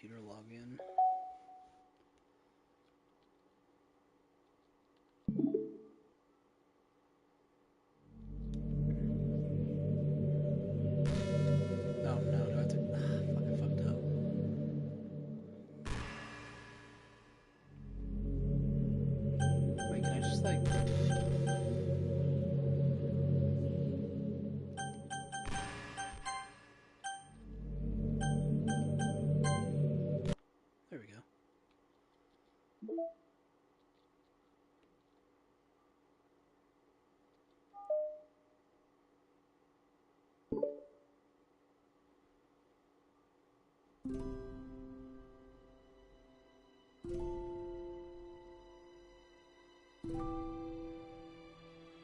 computer login. Oh no, do I have to... fucking fucked up. Wait, can I just like... There we go.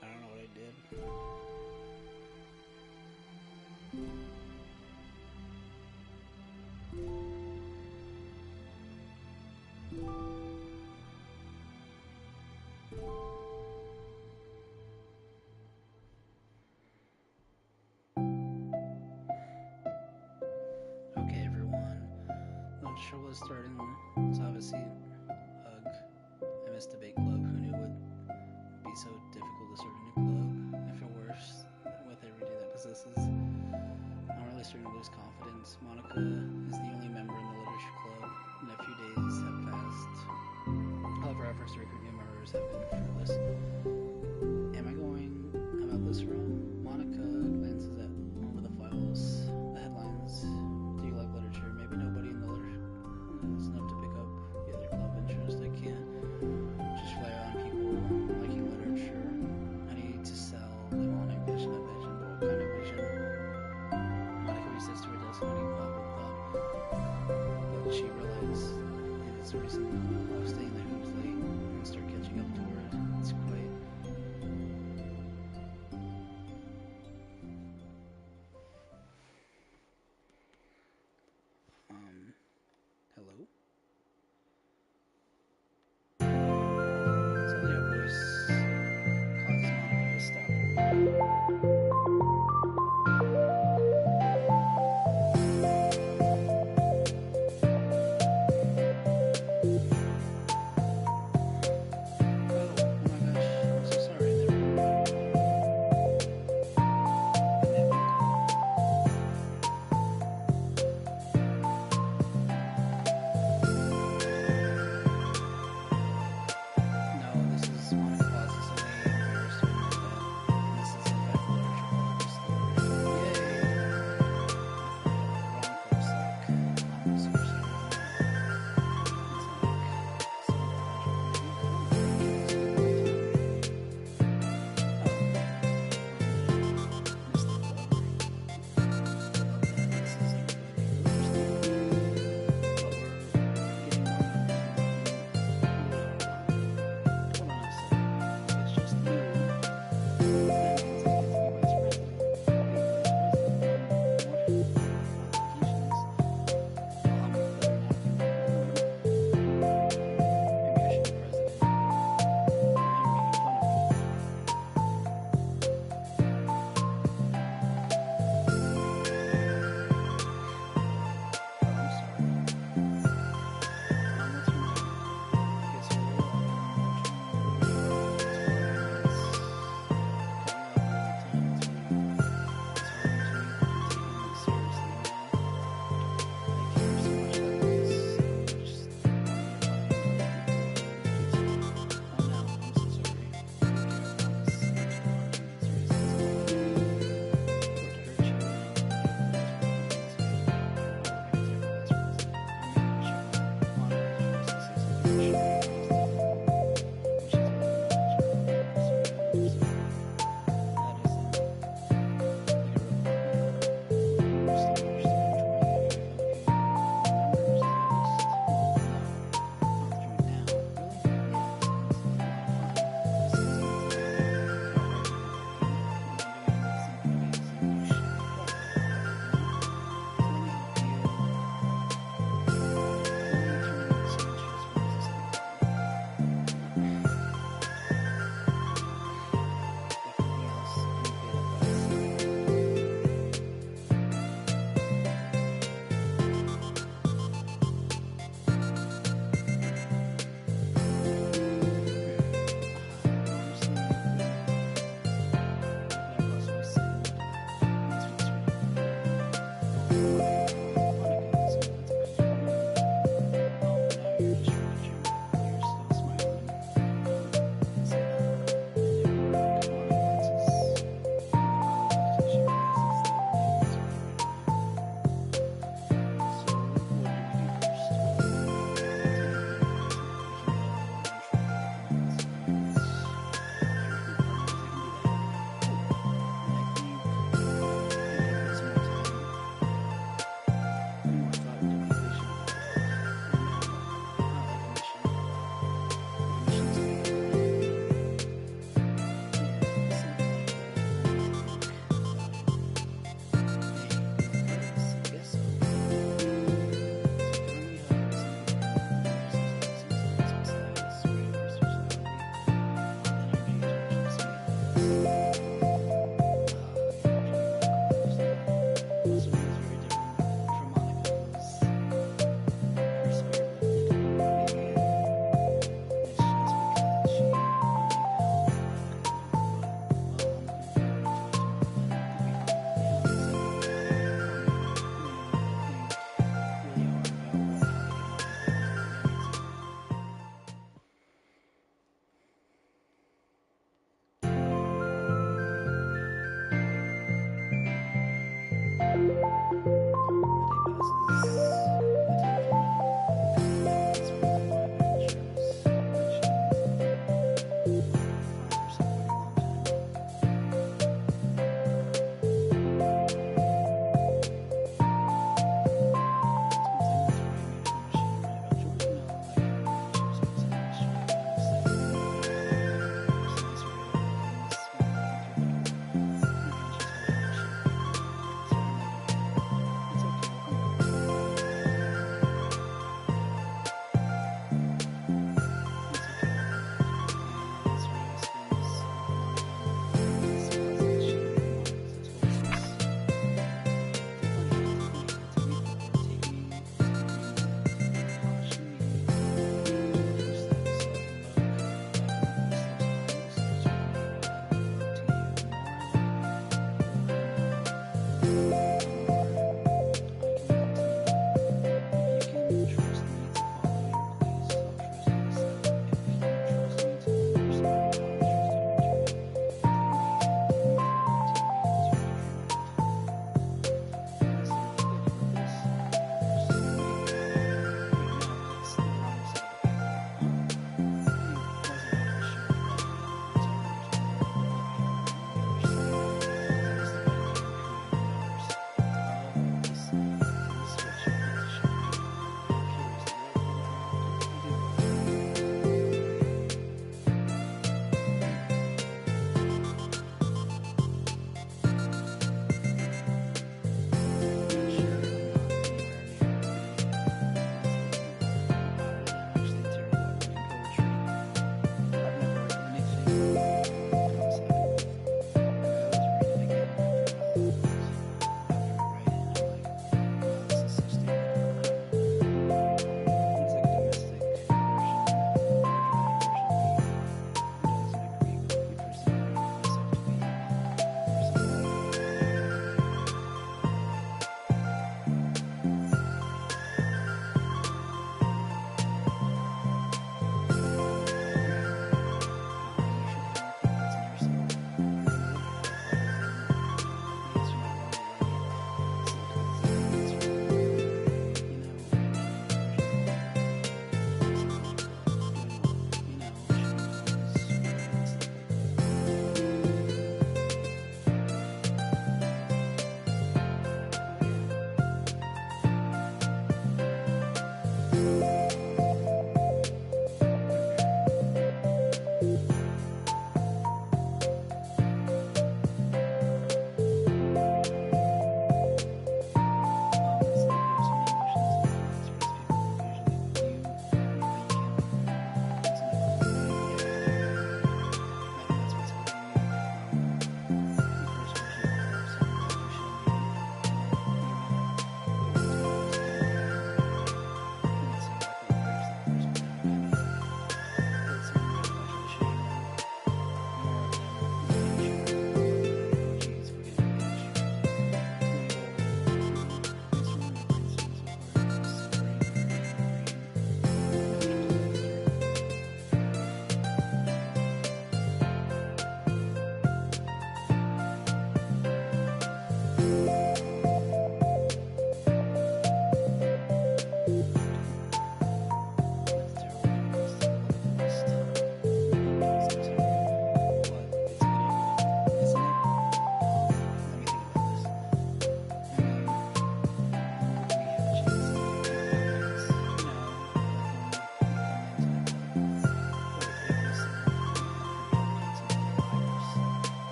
I don't know what I did. Okay, everyone. The show was starting, so have a seat. Hug. I missed Debate Club. Who knew it would be so difficult to start a new club? I feel worse with every day that passes. I'm really starting to lose confidence. Monica is the only member in the literature club, and a few days have passed. However, efforts to recruit new members have been fruitless. Am I going about this wrong? Monica glances over the files, the headlines. Do you like literature? Maybe nobody in the literature is enough to pick up the other club interest. I can't just rely on people liking literature. I need to sell them on a vision, but what kind of vision? Monica resits to her desk, holding up with thought, but she realizes it is the reason I was staying there late and start catching up to her. It's quite... hello? Suddenly a voice causes Monica to stop. Oh my gosh, I'm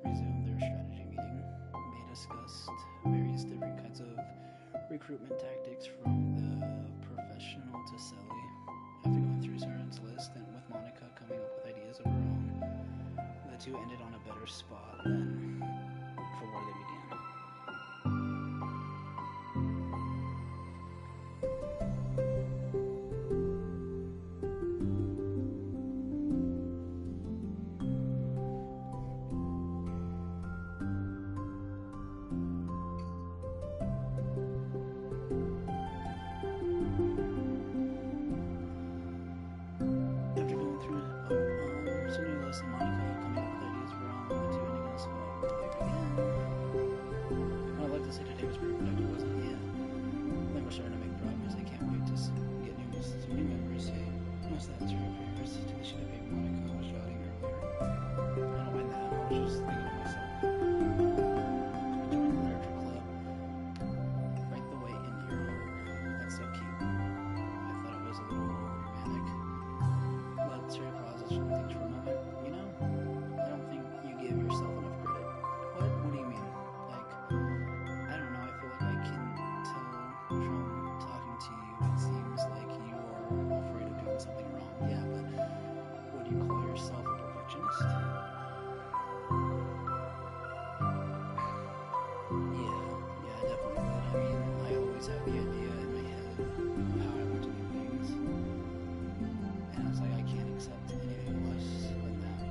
resumed their strategy meeting. They discussed various different kinds of recruitment tactics from the professional to Sally. After going through Saren's list and with Monica coming up with ideas of her own, the two ended on a better spot than for where they began. After going through some new list and Monica coming up with ideas of her own, the two ending on a spot where they began. What I'd like to say today was pretty productive, wasn't it? Yeah. I think we're starting to make progress. I can't wait to get some new members. Hey, most of that's your prayers to the sheet of paper Monica was jotting earlier. I don't mind that. I was just thinking to myself. Join the literature club. Write the way into your heart. That's so cute. I thought it was a little romantic. But Siri pauses and thinks for a moment. You know, I don't think you give yourself enough credit. What? What do you mean? Like, I don't know. I feel like I can tell from talking to you. It seems like you are afraid of doing something wrong. Yeah, but would you call yourself a perfectionist? Yeah, I definitely would. I mean, I always have the idea in my head of how I want to do things. And I was like, I can't accept anything less than that.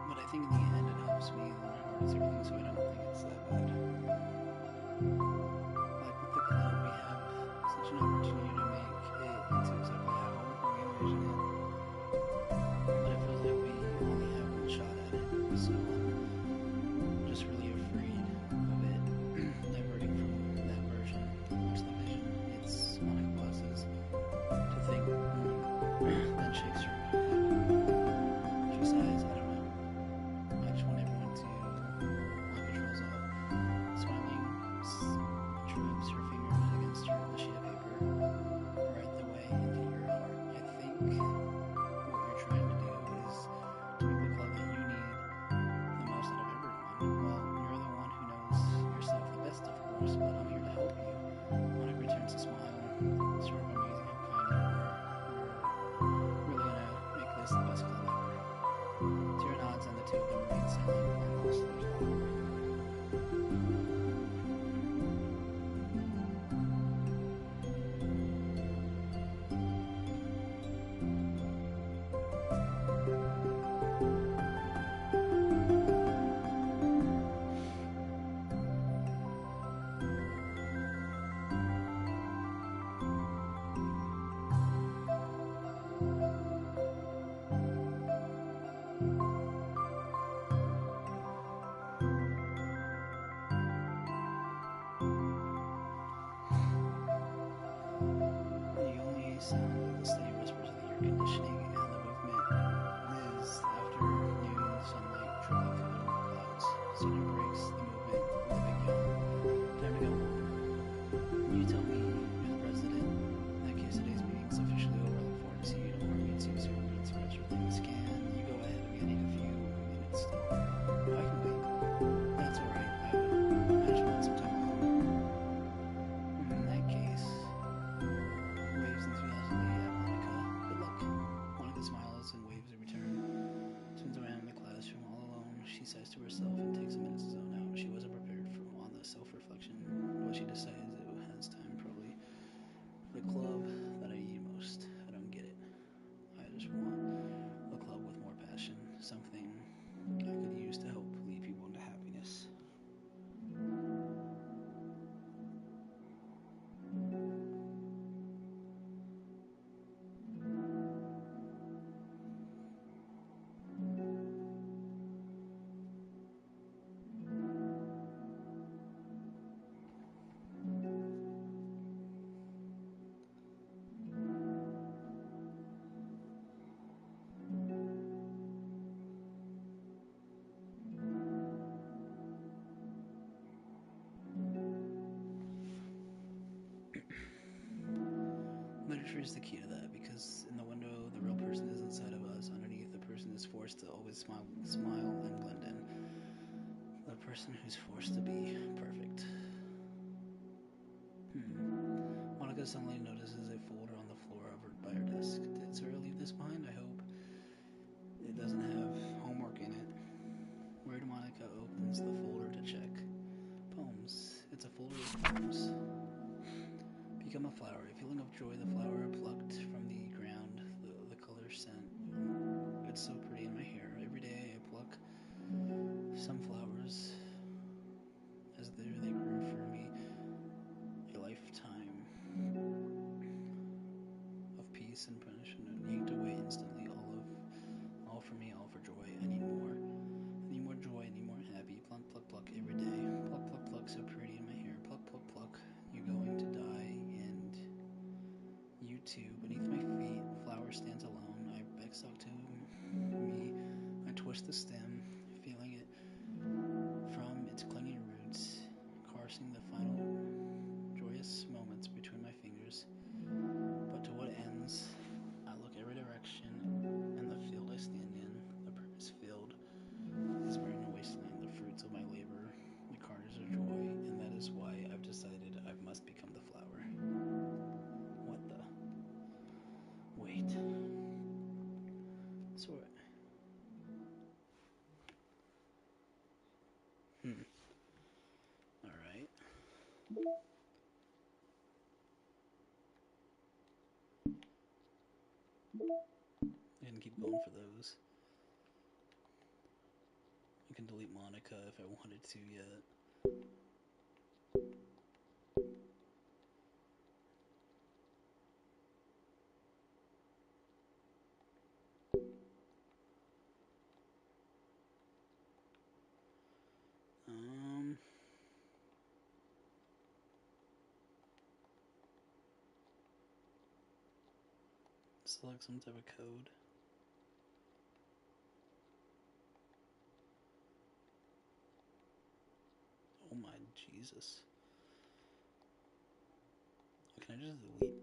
But I think in the end it helps me learn how to do everything, so I don't think it's that bad. Like with the club, we have such an opportunity to make it into exactly how we envision it. But it feels like we only have one shot at it. So I'm just really afraid of it diverting from that version towards the vision. It's Monica Bosses to think, then shakes her head. She sighs, I don't know. I just want everyone to lock controls off. Smiling, rubs her fingers against the sheet of paper. Right the way into your heart. I think what you're trying to do is to make the club that you need the most out of everyone. Well, you're the one who knows yourself the best, of course, but I'm here to help you. Monica returns a smile, sort of amazing how kind you are. We're really gonna make this the best club ever. Tira nods and the two of them remain silent and lost their thought. The only sound of the steady whispers of the air conditioning and the movement is after noon sunlight trickling through the dark clouds. Soon it breaks the movement with a big yawn. Time to go home. You tell me you're the president. In that case, today's meeting's officially over. I look forward to seeing you tomorrow. Meet you soon. Express your things. Can you go ahead of me? I need a few minutes still. No, I can wait. That's alright. I would imagine want some time alone. In that case, waves enthusiastically at Monica. Good luck. Monica smiles and waves in return. Turns around in the classroom all alone. She sighs to herself and takes a minute to zone out. She wasn't prepared on the self-reflection, but she decides it has time probably for the club that I need most. I don't get it. I just want a club with more passion, something I could use to help lead people into happiness. Literature is the key to that because in the window, the real person is inside of us. Underneath, the person is forced to always smile and blend in. The person who's forced to be perfect. Monica suddenly notices a folder on the floor over by her desk. Did Sarah leave this behind? I hope. It doesn't have homework in it. Worried, Monica opens the folder to check. Poems. It's a folder of poems. Become a flower. A feeling of joy, the flower plucked from the ground, the color scent. It's so pretty in my hair. Every day I pluck some flowers as though they grew for me a lifetime of peace and punishment, yanked away instantly. All for me, all for joy. I need more joy, I need more happy. Pluck, pluck, pluck every day. Pluck, pluck, pluck, so pretty in my hair. Pluck, pluck, pluck. You're going to die, and you too. Beneath my feet, flower stands alone. I beg stuck to me. I twist the stem, feeling it from its clinging roots, caressing the final joyous moments between my fingers. But to what ends? I look every direction, and the field I stand in, the purpose field, is barren a wasteland, the fruits of my labor, the carnage of joy, and that is why I've decided I must become the flower. What the? Wait. So. Alright. I can keep going for those. I can delete Monica if I wanted to yet. Select some type of code. Oh my Jesus. Can I just delete?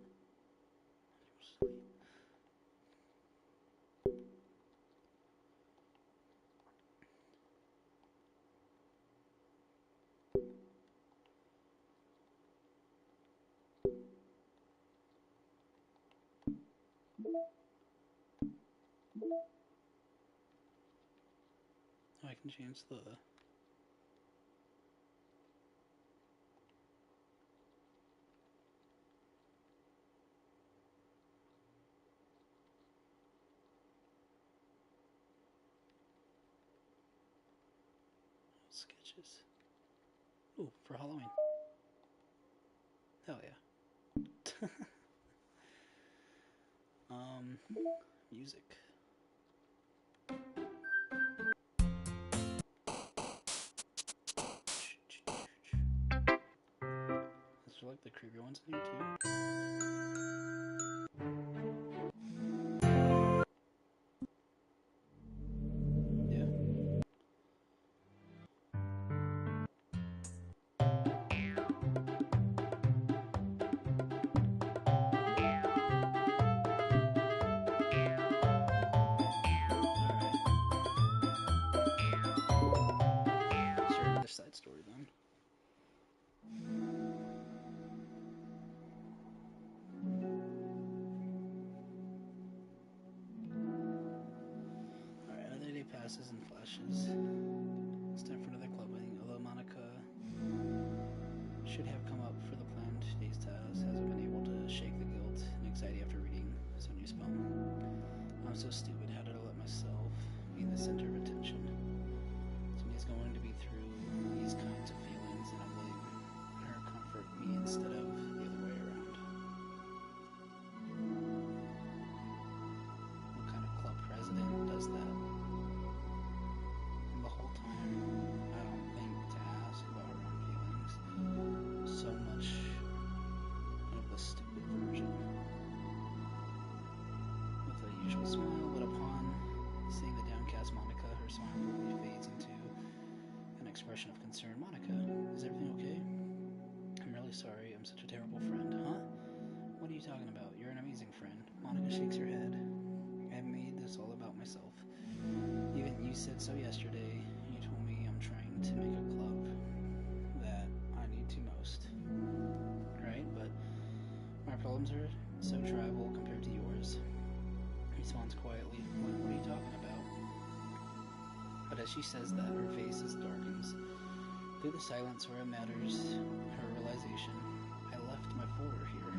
Oh, I can change the... sketches. Ooh, for Halloween. Hell yeah. Music. Is there like the creepy ones in here too? Yeah. Side story then. Alright, another day passes and flashes. It's time for another club meeting. Although Monica should have come up for the planned day's task, hasn't been able to shake the guilt and anxiety after reading Sonia's poem. I'm so stupid. How did I let myself be the center of attention? Sonia's going to be through these kinds of feelings, and I'm letting her comfort me instead of the other way around. What kind of club president does that? And the whole time, I don't think to ask about her own feelings. So much of the stupid version. With a usual smile, but upon seeing the downcast Monica, her smile quickly fades into an expression of concern. Monica, is everything okay? I'm really sorry. I'm such a terrible friend. Huh? What are you talking about? You're in a Monica shakes her head. I've made this all about myself. Even you said so yesterday. You told me I'm trying to make a club that I need to most. Right? But my problems are so trivial compared to yours. He responds quietly. What are you talking about? But as she says that, her face darkens. Through the silence where it matters, her realization, I left my folder here.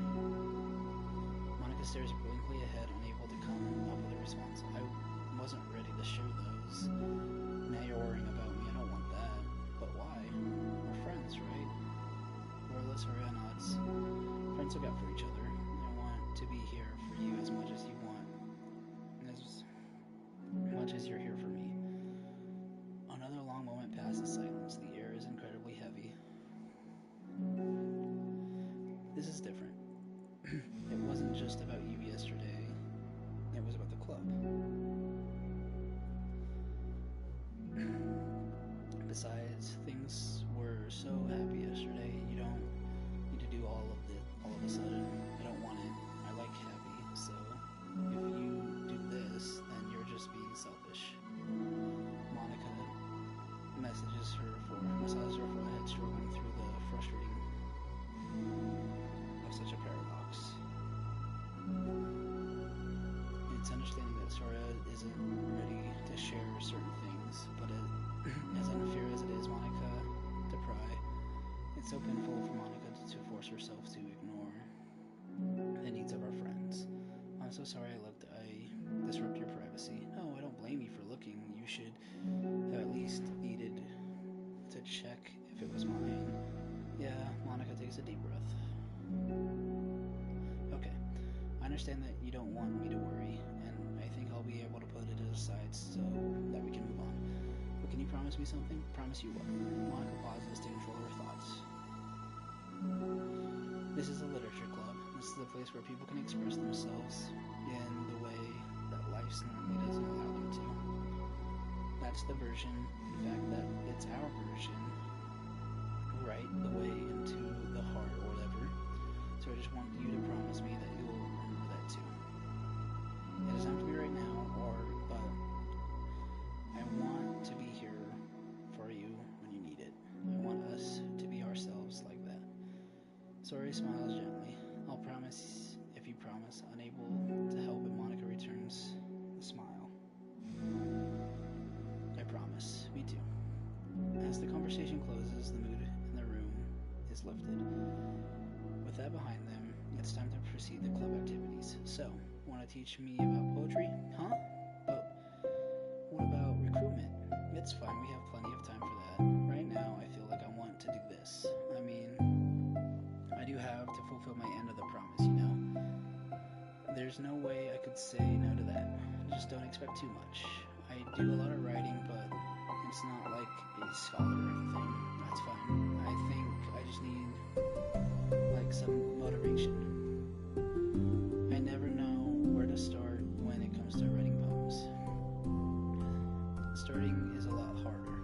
Monica stares blankly ahead, unable to come up with a response. I wasn't ready to share those. Now you're worrying about me. I don't want that. But why? We're friends, right? Wordless Horia nods. Friends look out for each other. I want to be here for you as much as you want. As much as you're here for me. Another long moment passes silence. The air is incredibly heavy. This is different. It wasn't just about you yesterday. It was about the club. Besides, things were so happy yesterday. You don't need to do all of it all of a sudden. I don't want it. I like happy, so if you do this, then you're just being selfish. Monica massages her forehead, struggling through the frustrating of such a paradox. It's understanding that Sora isn't ready to share certain things, but as unfair as it is Monica to pry, it's so painful for Monica to force herself to ignore the needs of our friends. I'm so sorry I disrupt your privacy. No, I don't blame you for looking. You should have at least needed to check if it was mine. Yeah, Monica takes a deep breath. Okay, I understand that you don't want me to worry, and I think I'll be able to put it aside so that we can move on. But can you promise me something? Promise you what? Monica pauses to control her thoughts. This is a literature club. This is a place where people can express themselves in the way that life normally doesn't allow them to. That's the version, in fact, that it's our version, right? The way into the heart or whatever. So I just want you to promise me that you will remember that too. It doesn't have to be right now, but I want to be here for you when you need it. I want us to be ourselves like that. Sora smiles gently. I'll promise if you promise. Unable to help it, Monica returns the smile. I promise. Me too. As the conversation closes, the mood in the room is lifted. With that behind them, it's time to proceed the club activities. So, want to teach me about poetry? Huh? But what about recruitment? It's fine, we have plenty of time for that. Right now, I feel like I want to do this. I mean, I do have to fulfill my end of the promise, you know? There's no way I could say no to that. Just don't expect too much. I do a lot of writing, but it's not like a scholar or anything. That's fine. I think I just need, like, some motivation. I never know where to start when it comes to writing poems. Starting is a lot harder.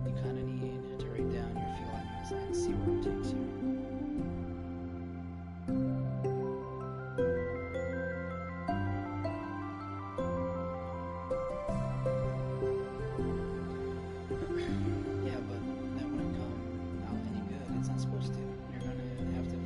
You kind of need to write down your feelings and see where it takes you. Yeah, but that wouldn't come out any good. It's not supposed to. You're gonna have to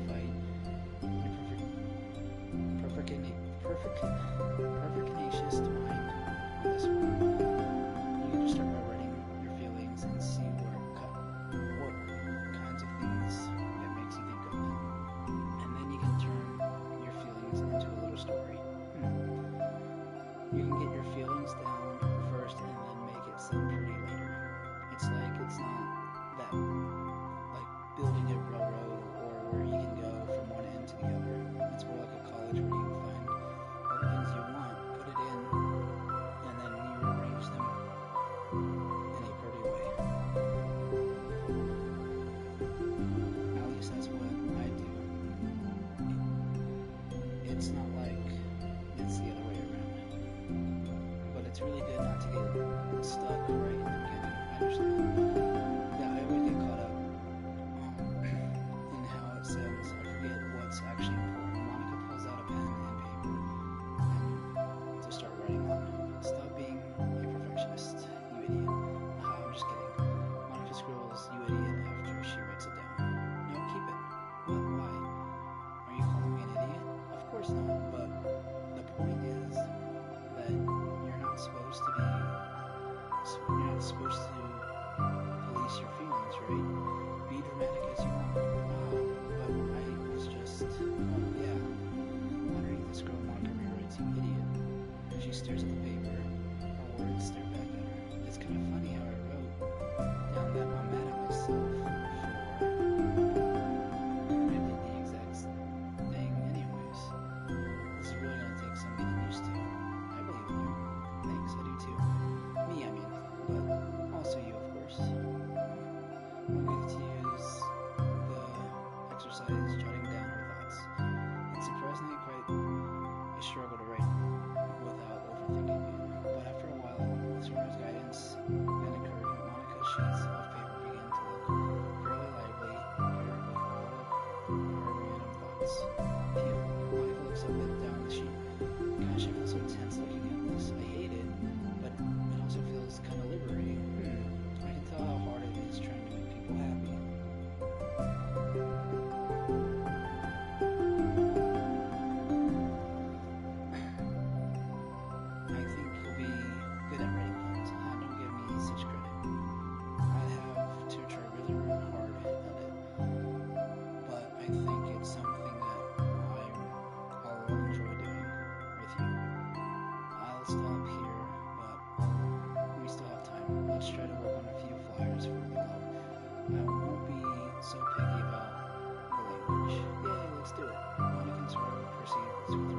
exercise, jotting down her thoughts. It's surprisingly quite a struggle to write without overthinking it. But after a while, with Sora's guidance and encouragement, Monica's sheets of paper began to look fairly lively, paired with all of her random thoughts. Phew, Monica looks up and down the sheet. Gosh, I feel so tense looking at this. I hate it, but it also feels kind of liberating. I can tell how hard it is trying to make people happy. I think you'll be good at writing puns. Don't give me such credit. I have to try really, really hard at it, but I think it's something that I'll enjoy doing with you. I'll stop here, but we still have time. Let's try to work on a few flyers for the club. I won't be so picky about the language. Yay, let's do it. Monica and Sora proceed with their work.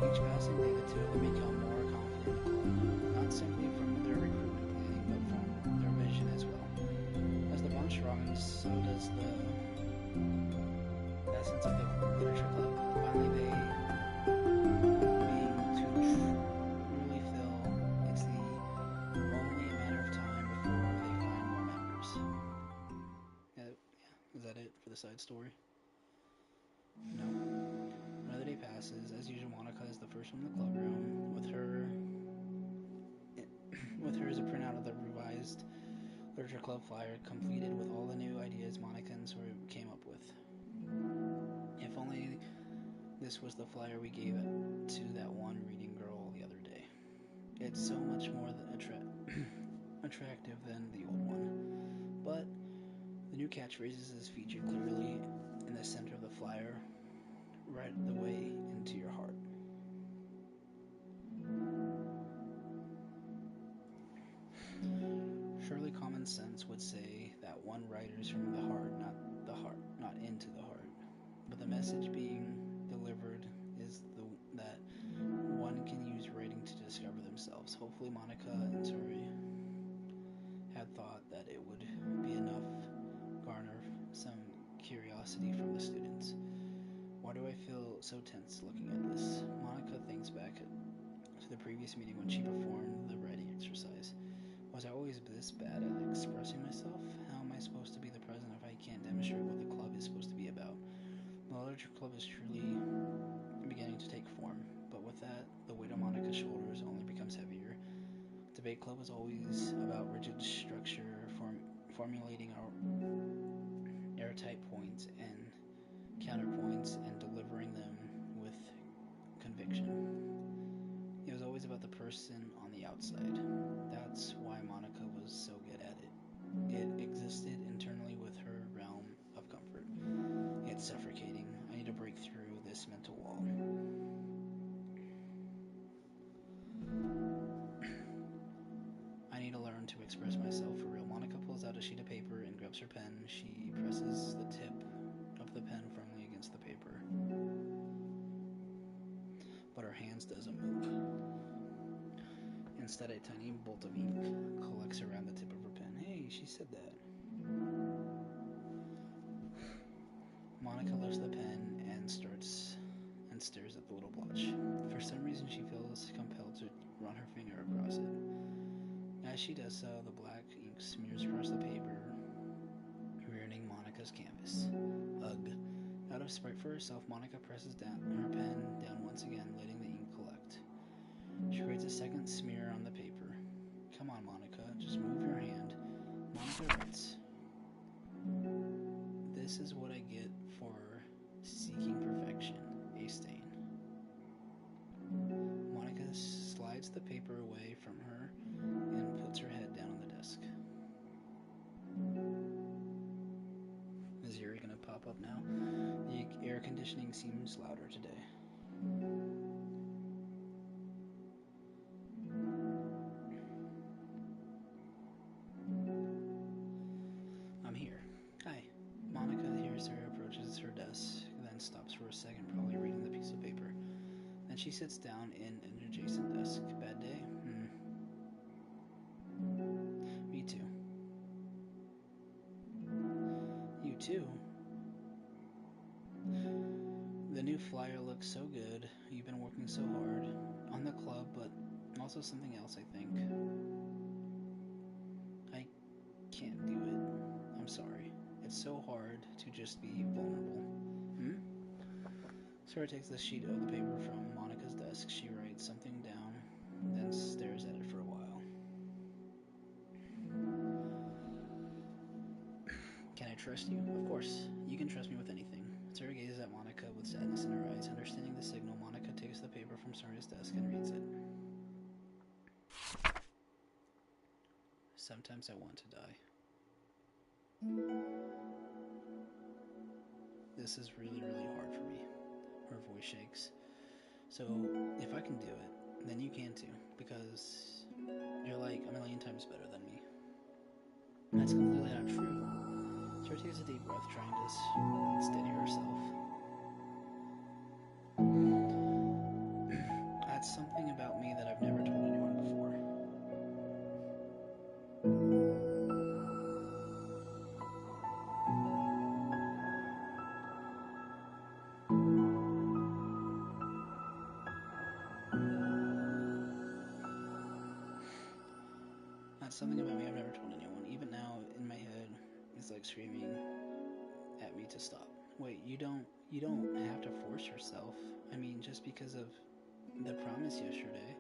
With each passing day, the two of them become more confident in the club, not simply from their recruitment planning, but from their vision as well. As the bond strongens, so does the essence of the literature club. Finally, they being to truly fill, it's only a matter of time before they find more members. Yeah, is that it for the side story? No. Another day passes. As usual, Monica is the first one in the club room. With her is a printout of the revised literature club flyer, completed with all the new ideas Monica and Sora came up with. If only this was the flyer we gave it to that one reading girl the other day. It's so much more attractive than the old one. But the new catchphrases is featured clearly in the center of the flyer, right the way into your heart. Surely common sense would say that one writers from the heart, not into the heart. But the message being delivered is that one can use writing to discover themselves. Hopefully Monica and Sora had thought that it would be enough garner some curiosity from the students. Why do I feel so tense looking at this? Monica thinks back to the previous meeting when she performed the writing exercise. Was I always this bad at expressing myself? How am I supposed to be the president if I can't demonstrate what the club is supposed to be about? The literature club is truly beginning to take form, but with that, the weight on Monica's shoulders only becomes heavier. Debate club was always about rigid structure, formulating our airtight points and counterpoints and delivering them with conviction. It was always about the person on the outside. That's why Monica was so good at it. It existed internally with her realm of comfort. It's suffocating. I need to break through this mental wall. I need to learn to express myself for real. Monica pulls out a sheet of paper and grabs her pen. She presses the tip of the pen firmly against the paper, but her hands doesn't move. Instead, a tiny bolt of ink collects around the tip of her pen. Hey, she said that. Monica lifts the pen and stares at the little blotch. For some reason, she feels compelled to run her finger across it. As she does so, the black ink smears across the paper, ruining Monica's canvas. Ugh. Out of spite for herself, Monica presses down her pen down once again, letting the ink collect. She creates a second smear on the paper. Come on, Monica, just move your hand. Monica writes, "This is what I get for seeking perfection, a stain." Monica slides the paper away from her and puts her head down on the desk. Is Yuri gonna pop up now? The air conditioning seems louder today. I'm here. Hi. Monica hears her, approaches her desk, then stops for a second, probably reading the piece of paper. Then she sits down in an adjacent desk. Bad day? Me too. You too? The new flyer looks so good. You've been working so hard on the club, but also something else, I think. I can't do it. I'm sorry. It's so hard to just be vulnerable. Hmm? Sarah takes the sheet of the paper from Monica's desk. She writes something down, then stares at it for a while. Can I trust you? Of course. You can trust me with anything. Sarah gazes at Monica with sadness in her eyes. Understanding the signal, Monica takes the paper from Sarah's desk and reads it. Sometimes I want to die. This is really, really hard for me. Her voice shakes. So, if I can do it, then you can too, because you're like a million times better than me. That's completely not true. Sarah takes a deep breath, trying to steady herself. That's something about me that I've never told anyone before. That's something about me I've never told anyone. Even now, in my head, it's like screaming at me to stop. Wait, you don't have to force yourself. I mean, just because of the promise yesterday,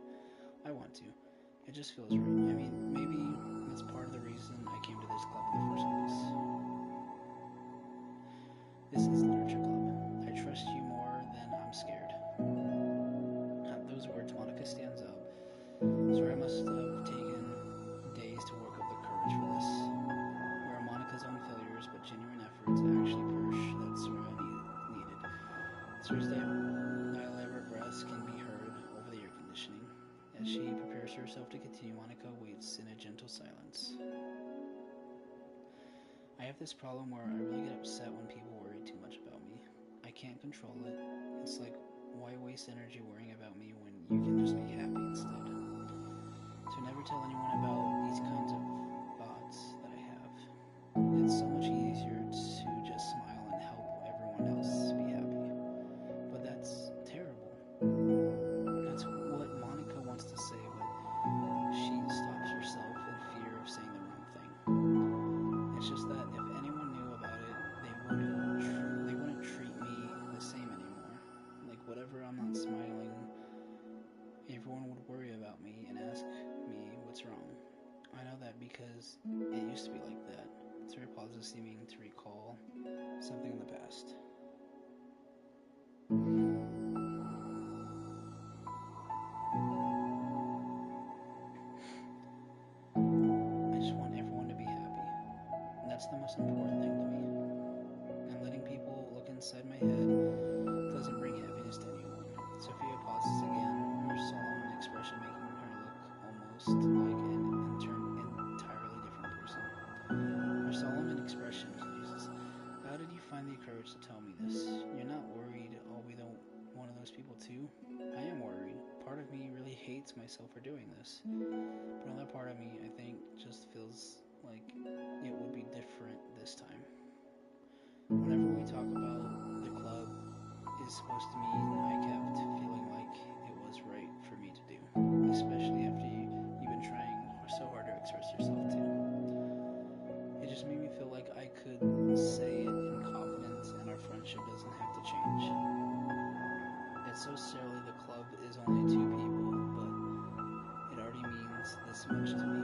I want to. It just feels right. I mean, maybe that's part of the reason I came to this club in the first place. This is Literature Club. I trust you more than I'm scared. At those words, Monica stands up. Sorry, I must have taken days to work up the courage for this. Where Monica's own failures, but genuine efforts actually push that Sora needed. Sora's elaborate breaths can be heard over the air conditioning. As she prepares herself to continue, Monica waits in a gentle silence. I have this problem where I really get upset when people worry too much about me. I can't control it. It's like, why waste energy worrying about me when you can just be happy instead? So never tell anyone about these kinds of thoughts that I have. It's so much easier to just smile and help everyone else be happy. But that's terrible. That's what Monica wants to say, but she stops herself in fear of saying the wrong thing. It's just that if anyone knew about it, they wouldn't treat me the same anymore. Like whatever I'm not smiling, everyone would worry about me and ask me what's wrong. I know that because it used to be like that. Sarah pauses, seeming to recall something in the past. I just want everyone to be happy. That's the most important thing to me. And letting people look inside my head doesn't bring happiness to anyone. Sophia pauses again, her solemn expression making her look almost like an entirely different person. Her solemn expression, Jesus. How did you find the courage to tell me this? You're not worried I'll be one of those people too? I am worried. Part of me really hates myself for doing this. But another part of me, I think, just feels like it would be different this time. Whenever we talk about the club is supposed to mean, I kept feeling like it was right for me to do. Especially after you've been trying so hard to express yourself too. It just made me feel like I could say it in confidence and our friendship doesn't have to change. It's so silly the club is only 2 people, but it already means this much to me.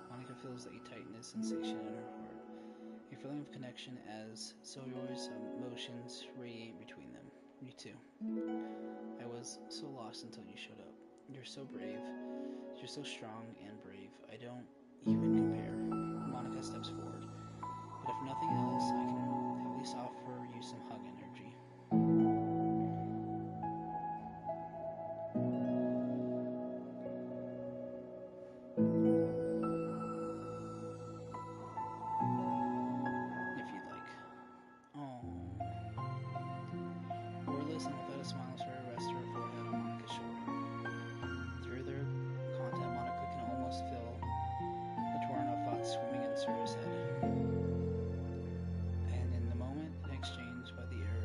Monica feels a tightness sensation in her heart, a feeling of connection as Soyor's emotions radiate between them. Me too. I was so lost until you showed up. You're so brave. You're so strong and brave. I don't even compare. Monica steps forward. But if nothing else, I can at least offer you some hug energy. If you'd like. Oh. Wordless and without a smile, Sarah rests her forehead on Monica's shoulder. Through their contact, Monica can almost feel the torrent of thoughts swimming in Sarah's head. And in the moment, an exchange by the air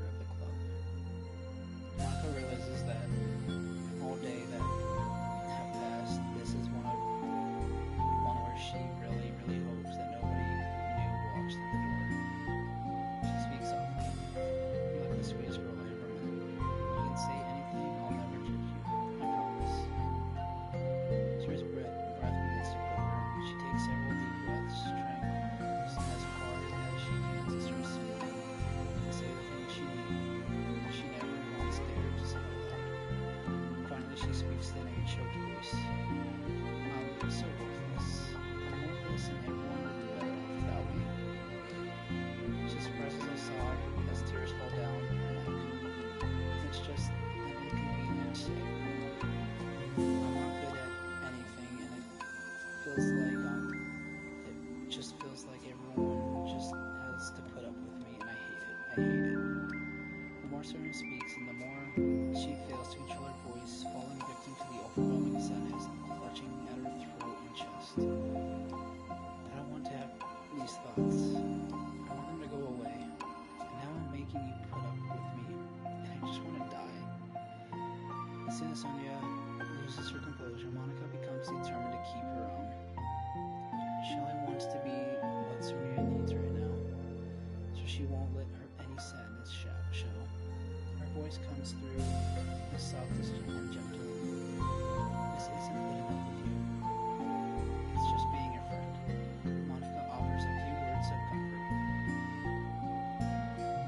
just feels like everyone just has to put up with me, and I hate it. I hate it. The more Serena speaks, and the more she fails to control her voice, falling victim to the overwhelming sadness clutching at her throat and chest. I don't want to have these thoughts. I want them to go away. And now I'm making you put up with me, and I just want to die. As soon as Sonia loses her composure, Monica becomes determined to keep her own. Shelley wants to be what Sonia needs right now, so she won't let any sadness show. Her voice comes through the softest and gentle. This isn't good enough with you. It's just being your friend. Monica offers a few words of comfort,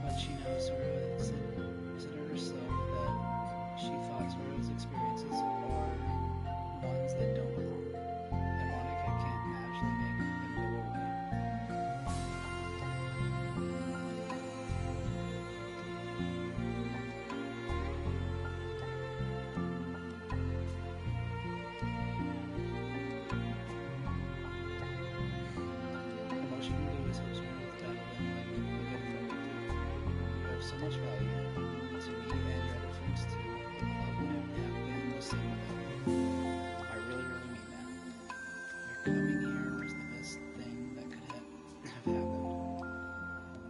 but she knows Zora said to herself that she thought Zora's experiences are ones that don't belong, and Monica can't magically make them go away. Emotion Lewis helps me with battle them like a good friend would do. You have so much value to me and your other friends too. The club wouldn't have been the same without you. I really, really mean that. Your coming here was the best thing that could have happened.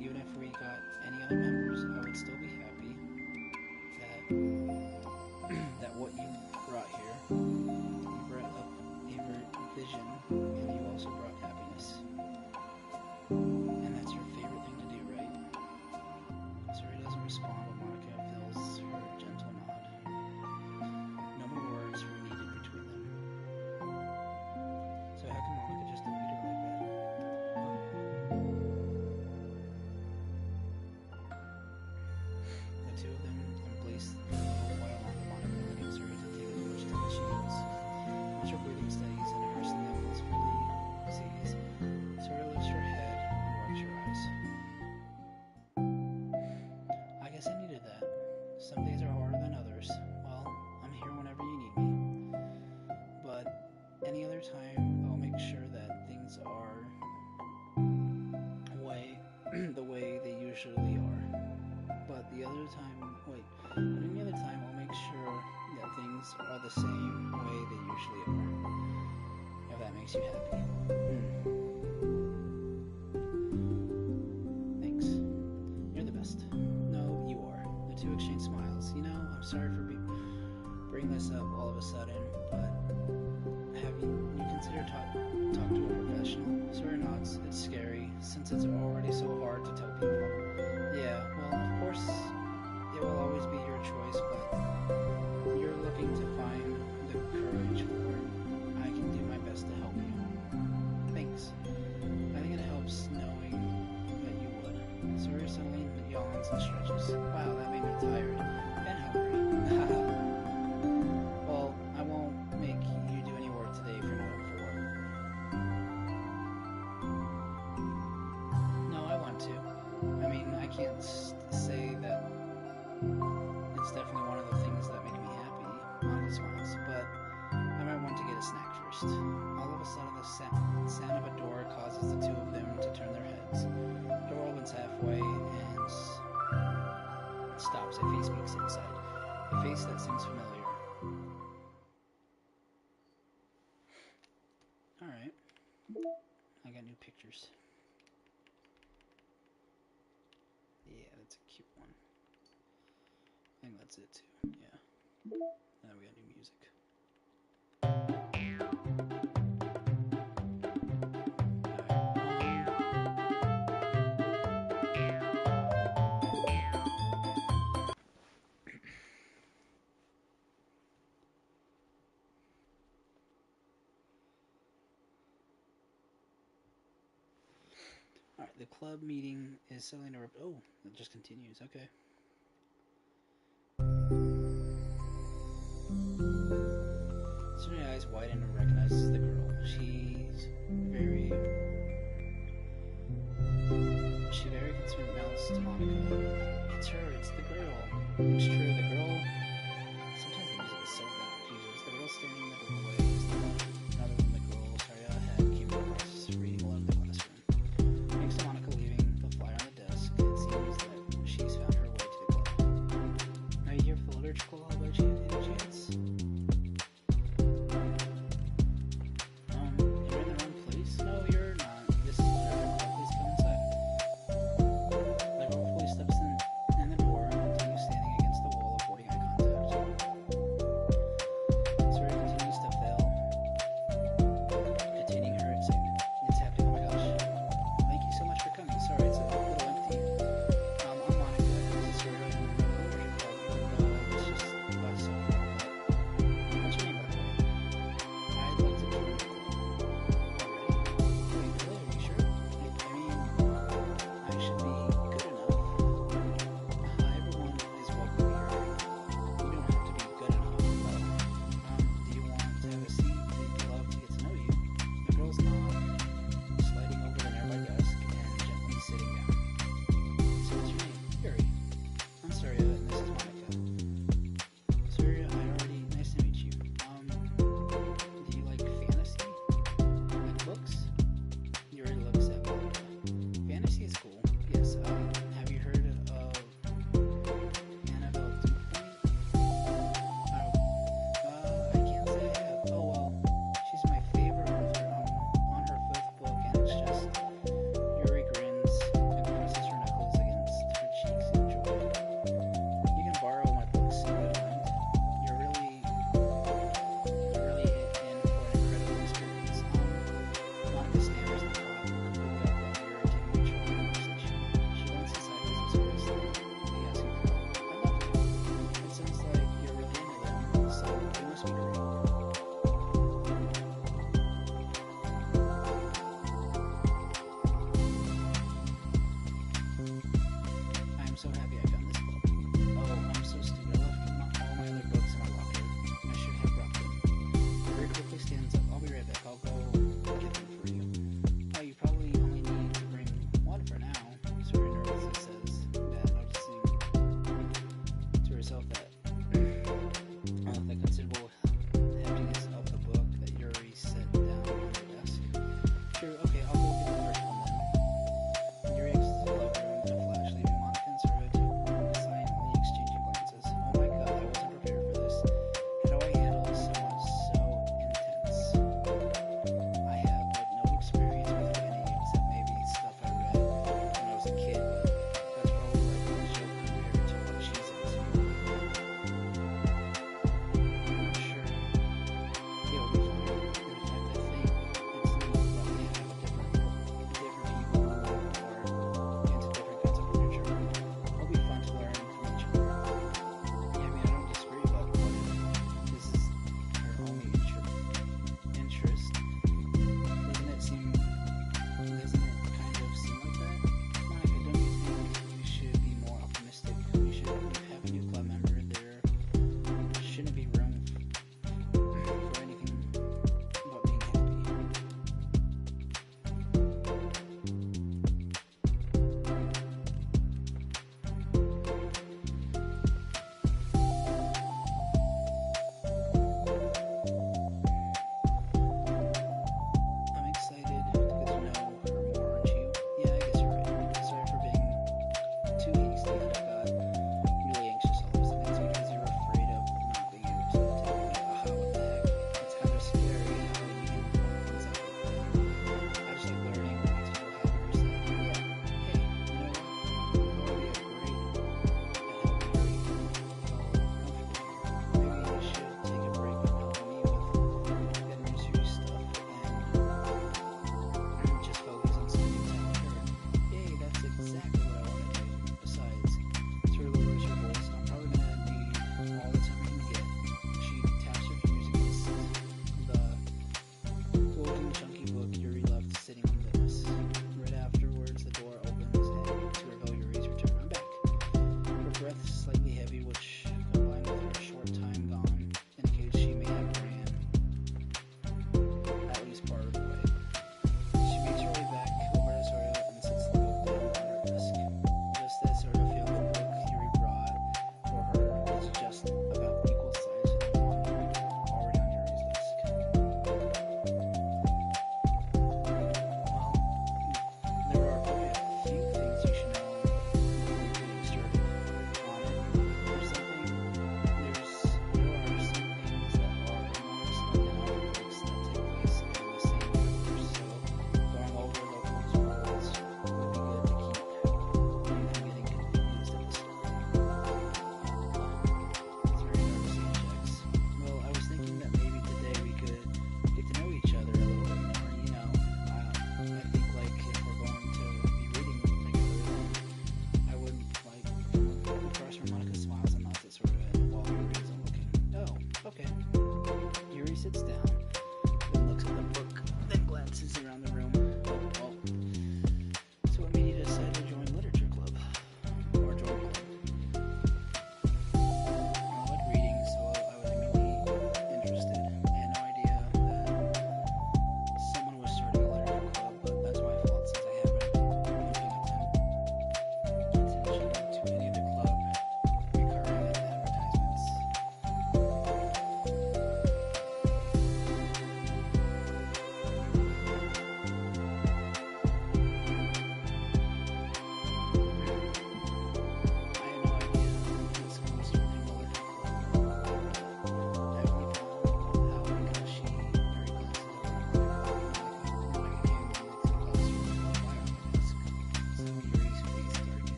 Even if we got any other members, I would still be happy that that what you brought here, you brought up a vision, and you also brought happiness. And that's your favorite thing to do, right? Zora doesn't respond, but Monica feels her gentle nod. No more words were needed between them. So how can Monica just delete her like that? The two of them embrace for a little while longer, Monica letting Zora to take as much time as she needs. Once her breathing steadies and her sniffles fully cease, Zora lifts her head and wipes her eyes. I guess I needed that. Some days are harder than others. Well, I'm here whenever you need me. But any other time, I'll make sure that things are the way they usually are. But any other time, I'll make sure that things are the same way they usually are. If that makes you happy. Thanks. You're the best. No, you are. The two exchange smiles. You know, I'm sorry for bringing this up all of a sudden, but have you considered talk to a professional? Zora nods. It's scary, since it's already so hard to tell people. Yeah, well, of course, it will always be your choice, but you're looking to find the courage for it. I can do my best to help you. Thanks. I think it helps knowing that you would. Zora suddenly yawns and stretches. Wow, that made me tired and hungry. Well, I won't make you do any work today if you're not up for it. No, I want to. I mean, I can't say that it's definitely one of the things that make me happy, Monica smiles, but I might want to get a snack first. All of a sudden, the sound of a door causes the two of them to turn their heads. The door opens halfway and stops. A face peeks inside. A face that seems familiar. Alright. I got new pictures. Yeah, that's a cute one. I think that's it too, yeah. Now we got new music. Alright, the club meeting is suddenly interrupted. Oh, it just continues, okay. Suddenly her eyes widen and recognizes the girl. She very concerned mouths to Monica. It's her, it's the girl. It's true, the girl. Sometimes the music is so bad, Jesus. The girl standing in the doorway is none other than the girl Saria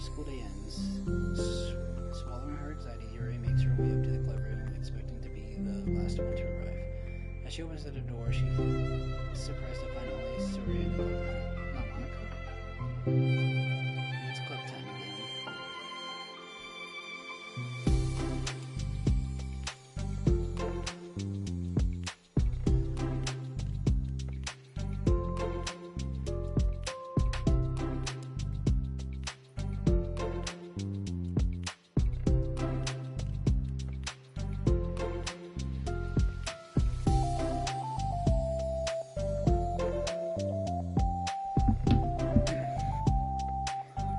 school day ends. Swallowing her anxiety, Yuri makes her way up to the club room, expecting to be the last one to arrive. As she opens the door, she's surprised to find only Surya in the club room, not Monaco. It's club time again.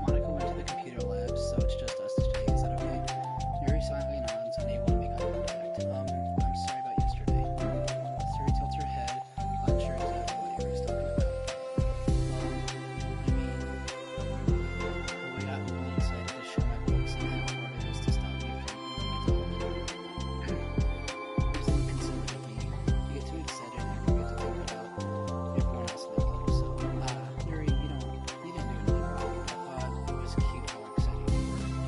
Monica went to the computer lab, so it's just us today. Is that okay? Yuri silently nods, unable to make eye contact. I'm sorry about yesterday. Suri tilts her head, unsure exactly what Yuri's talking about. I got really excited to show my books and how hard it is to stop me from There's an inconsiderate of me. You get too excited and you forget to think about everyone else in the club. So, Yuri, you didn't do anything wrong. I thought it was cute how excited you were.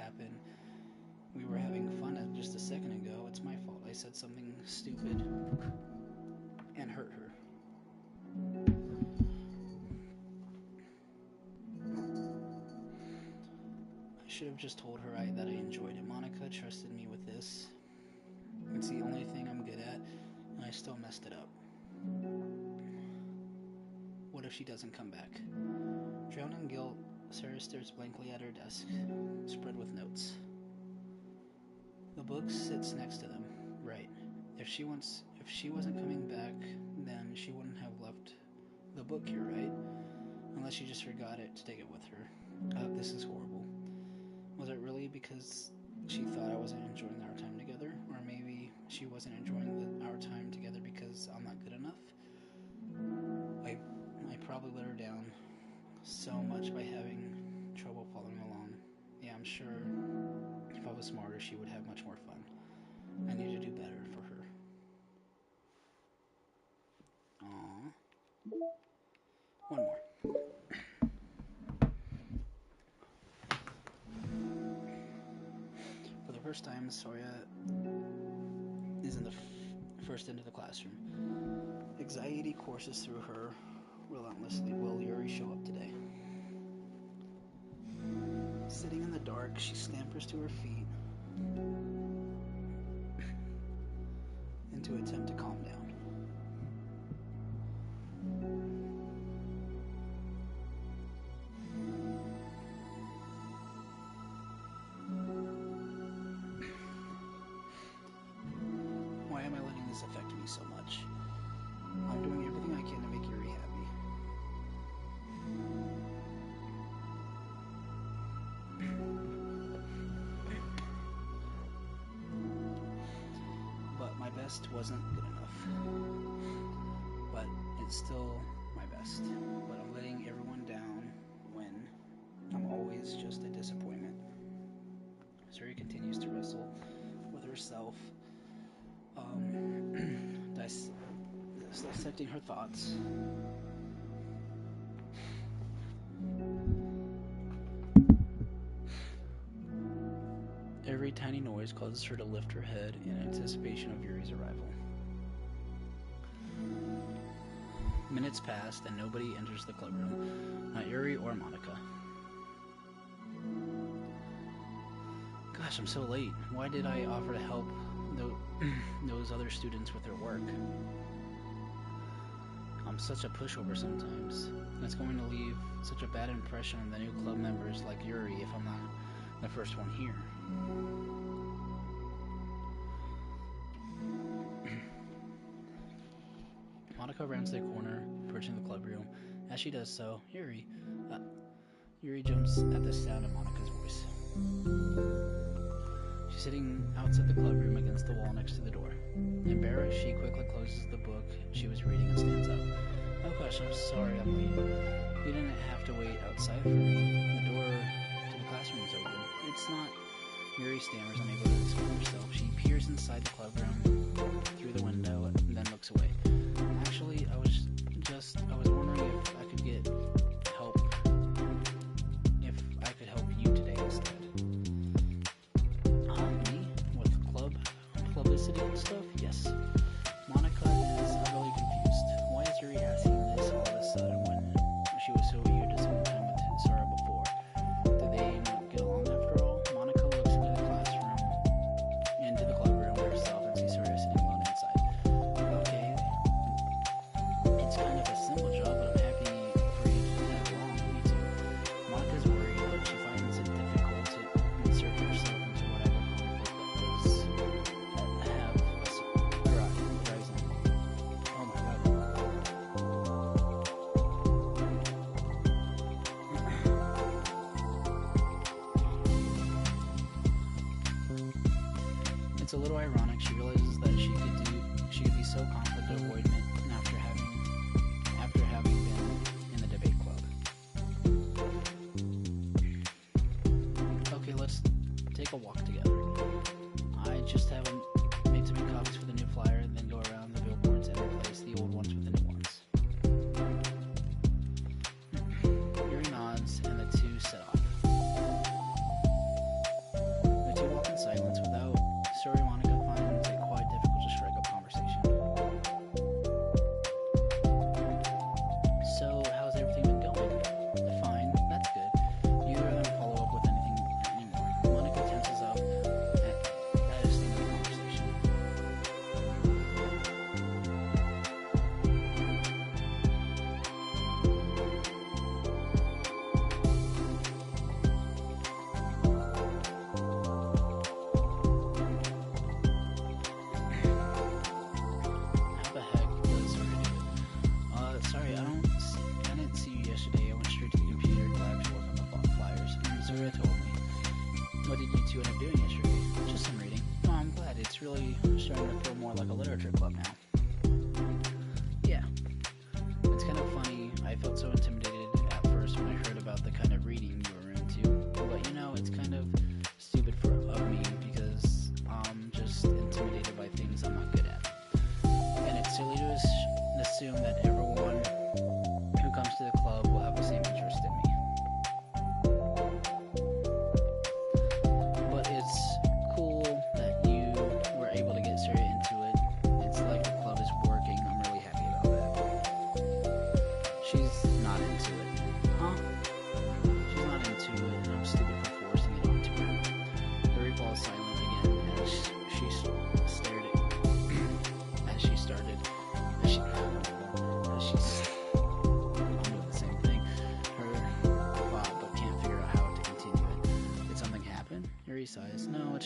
happen. We were having fun just a second ago. It's my fault. I said something stupid and hurt her. I should have just told her that I enjoyed it. Monica trusted me with this. It's the only thing I'm good at, and I still messed it up. What if she doesn't come back? Drowned in guilt, Sarah stares blankly at her desk, spread with notes. The book sits next to them. Right. If she wasn't coming back, then she wouldn't have left the book here, right? Unless she just forgot it to take it with her. This is horrible. Was it really because she thought I wasn't enjoying our time together? Or maybe she wasn't enjoying our time together because I'm not good enough? I probably let her down so much by having trouble following along. Yeah, I'm sure if I was smarter, she would have much more fun. I need to do better for her. Aww. One more. For the first time, Soria is in the first into the classroom. Anxiety courses through her relentlessly. Will Yuri show up today? Sitting in the dark, she stampers to her feet and to attempt to calm down. Why am I letting this affect me so much? I'm doing everything I can to make Yuri happy. But my best wasn't good enough. But it's still my best. But I'm letting everyone down when I'm always just a disappointment. Suri continues to wrestle with herself, dissecting her thoughts. Every tiny noise causes her to lift her head in anticipation of Yuri's arrival. Minutes passed and nobody enters the clubroom, not Yuri or Monica. Gosh, I'm so late. Why did I offer to help those other students with their work? I'm such a pushover sometimes. It's going to leave such a bad impression on the new club members like Yuri if I'm not the first one here. Monica rounds the corner, approaching the club room. As she does so, Yuri jumps at the sound of Monica's voice. She's sitting outside the club room against the wall next to the door. Embarrassed, she quickly closes the book she was reading and stands up. Oh gosh, I'm sorry I'm late. You didn't have to wait outside for me. The door to the classroom is open. It's not. Yuri stammers, unable to explain herself. She peers inside the club room through the window and then looks away. Actually, I was wondering if I could get help. If I could help you today instead. Me? With publicity and stuff? Yes. Monica is utterly confused. Why is Yuri asking this all of a sudden when she was so eager to spend time with Sora before? Did they not get along after all? Monica looks into the club room herself and sees Sora sitting alone inside. Okay, it's kind of a simple job, but I'm happy for you to tag along. Me too. Monica's worried, but she finds it difficult to insert herself into whatever conflict that have arising. Oh my god. It's a little ironic. She realizes that she could be so conflict avoidant after having been in the debate club. Okay, let's take a walk together. I just have made to make copies for the new flyer and then go around the billboards and replace the old ones with the new ones. Yuri nods and the two set off.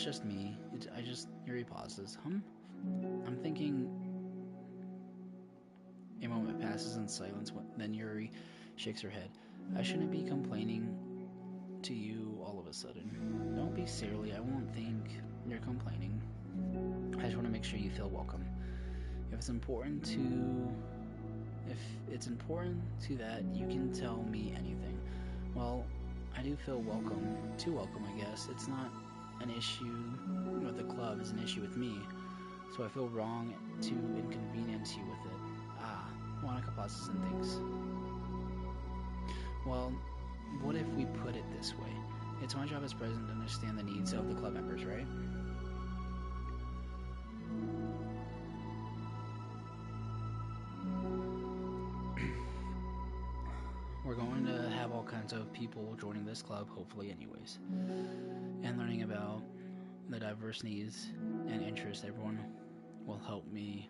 just me. Yuri pauses. I'm thinking. A moment passes in silence, then Yuri shakes her head. I shouldn't be complaining to you all of a sudden. Don't be silly, I won't think you're complaining. I just want to make sure you feel welcome. If it's important to that, you can tell me anything. Well, I do feel welcome, too welcome, I guess. It's not an issue with the club, it's an issue with me. So I feel wrong to inconvenience you with it. Monica pauses and thinks. Well, what if we put it this way? It's my job as president to understand the needs of the club members, right? We're going to have all kinds of people joining this club, hopefully anyways, and learning about the diverse needs and interests. Everyone will help me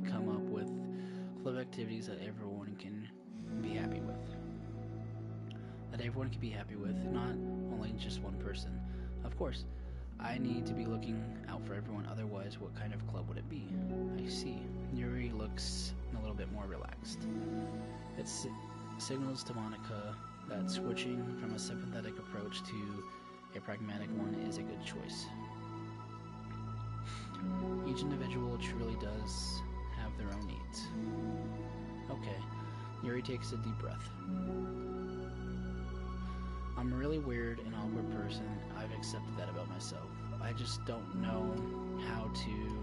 come up with club activities that everyone can be happy with. Not only just one person. Of course, I need to be looking out for everyone, otherwise what kind of club would it be? I see. Yuri looks a little bit more relaxed. It signals to Monica that switching from a sympathetic approach to a pragmatic one is a good choice. Each individual truly does have their own needs. Okay, Yuri takes a deep breath. I'm a really weird and awkward person. I've accepted that about myself. I just don't know how to,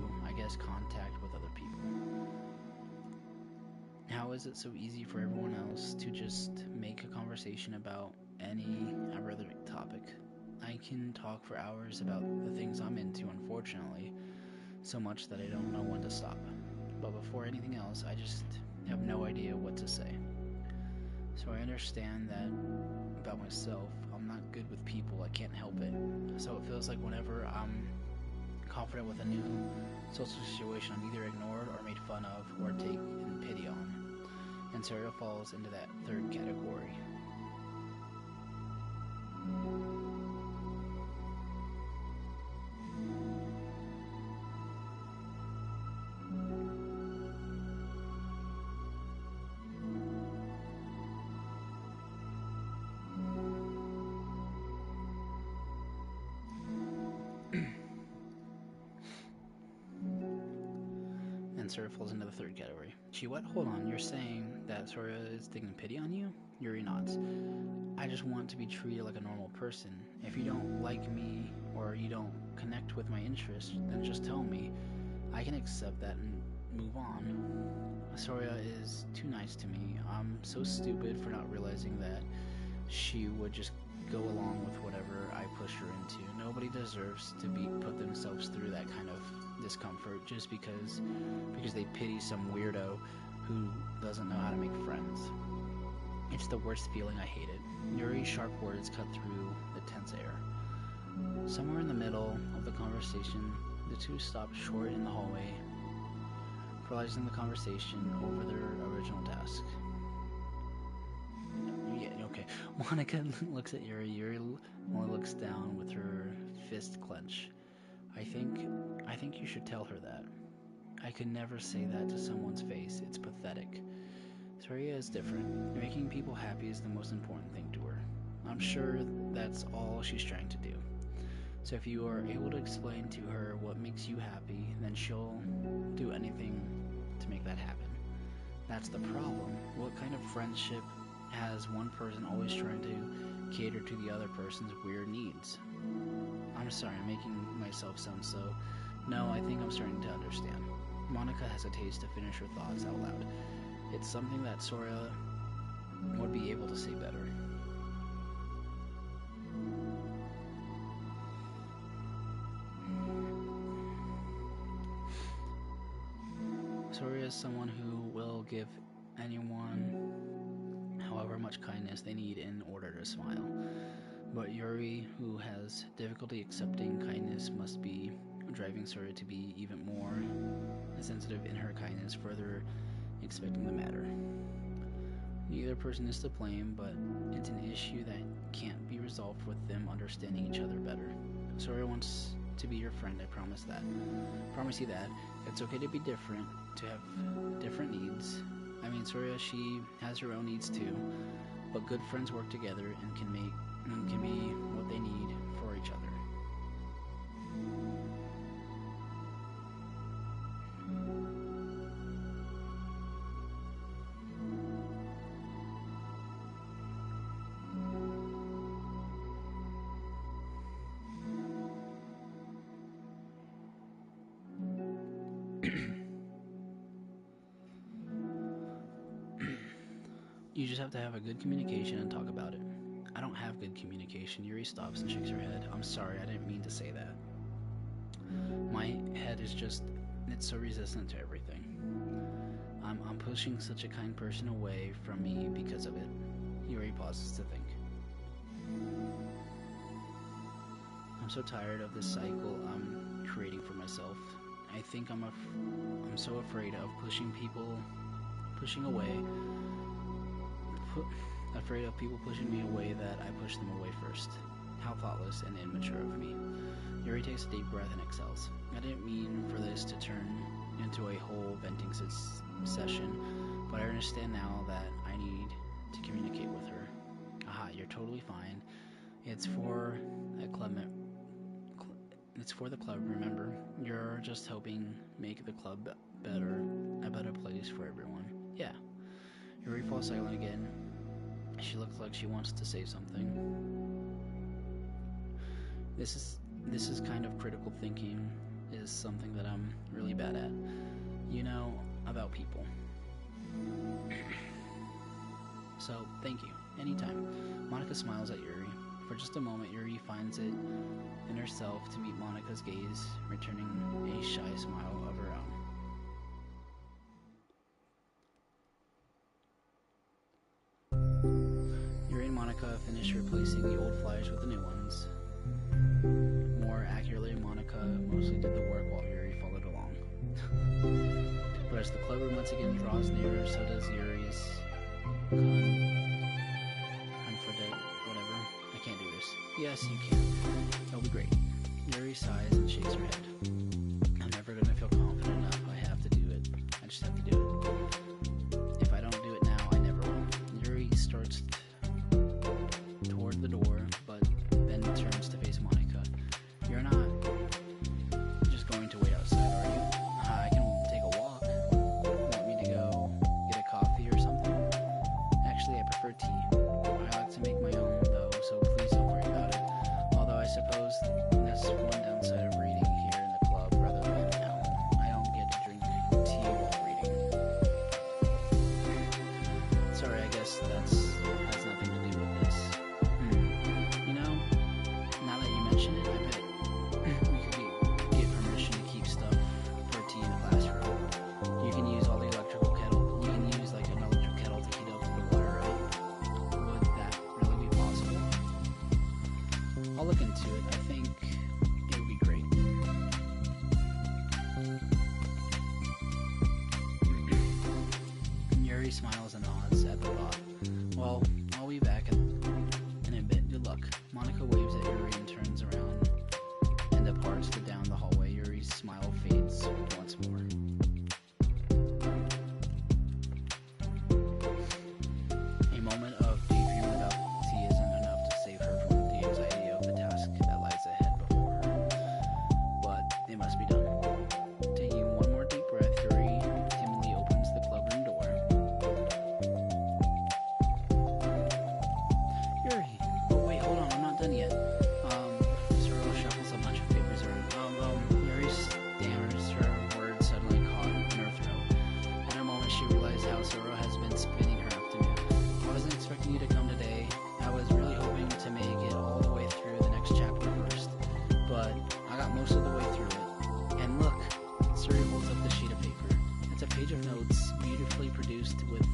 contact with other people. How is it so easy for everyone else to just make a conversation about any other topic? I can talk for hours about the things I'm into, unfortunately, so much that I don't know when to stop. But before anything else, I just have no idea what to say. So I understand that about myself, I'm not good with people, I can't help it. So it feels like whenever I'm confident with a new social situation, I'm either ignored or made fun of or taken pity on. And Sarah falls into that third category. Sarah falls into the third category. She what? Hold on, you're saying that Sora is taking pity on you? Yuri nods. I just want to be treated like a normal person. If you don't like me or you don't connect with my interests, then just tell me. I can accept that and move on. Soria is too nice to me. I'm so stupid for not realizing that she would just go along with whatever I push her into. Nobody deserves to put themselves through that kind of discomfort just because they pity some weirdo who doesn't know how to make friends. It's the worst feeling. I hate it. Yuri's sharp words cut through the tense air. Somewhere in the middle of the conversation, the two stopped short in the hallway, realizing the conversation over their original task. Yeah, okay. Monica looks at Yuri. Yuri only looks down with her fist clenched. I think you should tell her that. I could never say that to someone's face. It's pathetic. Soria is different. Making people happy is the most important thing to her. I'm sure that's all she's trying to do. So if you are able to explain to her what makes you happy, then she'll do anything to make that happen. That's the problem. What kind of friendship has one person always trying to cater to the other person's weird needs? I'm sorry, I'm making myself sound so... No, I think I'm starting to understand. Monica hesitates to finish her thoughts out loud. It's something that Sora would be able to say better. Sora is someone who will give anyone however much kindness they need in order to smile. But Yuri, who has difficulty accepting kindness, must be driving Sora to be even more sensitive in her kindness, further expecting the matter. Neither person is to blame, but it's an issue that can't be resolved with them understanding each other better. Sora wants to be your friend, I promise that. Promise you that. It's okay to be different, to have different needs. I mean, Soria, she has her own needs too, but good friends work together and can be what they need for each other. You just have to have a good communication and talk about it. I don't have good communication. Yuri stops and shakes her head. I'm sorry, I didn't mean to say that. My head is just, it's so resistant to everything. I'm pushing such a kind person away from me because of it. Yuri pauses to think. I'm so tired of this cycle I'm creating for myself. I think I'm so afraid of pushing away, afraid of people pushing me away that I push them away first. How thoughtless and immature of me. Yuri takes a deep breath and exhales. I didn't mean for this to turn into a whole venting session, but I understand now that I need to communicate with her. Aha, you're totally fine. It's for a club. It's for the club. Remember, you're just helping make the club better, a better place for everyone. Yeah. Yuri falls silent again. She looks like she wants to say something. This is kind of critical thinking is something that I'm really bad at. You know, about people. So, thank you. Anytime. Monica smiles at Yuri. For just a moment, Yuri finds it in herself to meet Monica's gaze, returning a shy smile of her own. Yuri and Monica finish replacing the old flyers with the new ones. More accurately, Monica mostly did the work while Yuri followed along. But as the clubroom once again draws nearer, so does Yuri's confident, whatever. I can't do this. Yes, you can. It'll be great. Yuri sighs and shakes her head. I'm never gonna feel confident enough. I have to do it. I just have to do it. If I don't do it now, I never will. Yuri starts toward the door, but then turns to face Monica. You're not just going to wait outside, are you? I can take a walk. Want me to go get a coffee or something? Actually, I prefer tea. I like to make my own, though, so please don't worry about it. Although I suppose that's one downside of reading here in the club rather than at home. I don't get to drink tea while reading. Sorry, I guess that's has nothing to do with this. You know, now that you mention it, I bet we could get permission to keep stuff for tea in the classroom. You can use all the electrical kettle. You can use like an electric kettle to heat up the water, right? Would that really be possible? I'll look into it. I think it would be great. Yuri smiles and nods at the thought. Well, I'll be back in a bit. Good luck. Monica waves at Yuri and turns around and departs to down the hallway. Yuri's smile fades once more. A moment of daydream without tea isn't enough to save her from the anxiety of the task that lies ahead before her. But it must be done. Taking one more deep breath, Yuri timidly opens the clubroom door. Yuri! Oh wait, hold on, I'm not done yet. Zoro shuffles a bunch of papers around. Yuri stammers, her words suddenly caught in her throat. In a moment, she realized how Zoro has been spending her afternoon. I wasn't expecting you to come today. I was really hoping to make it all the way through the next chapter first, but I got most of the way through it. And look, Suri holds up the sheet of paper. It's a page of notes, beautifully produced with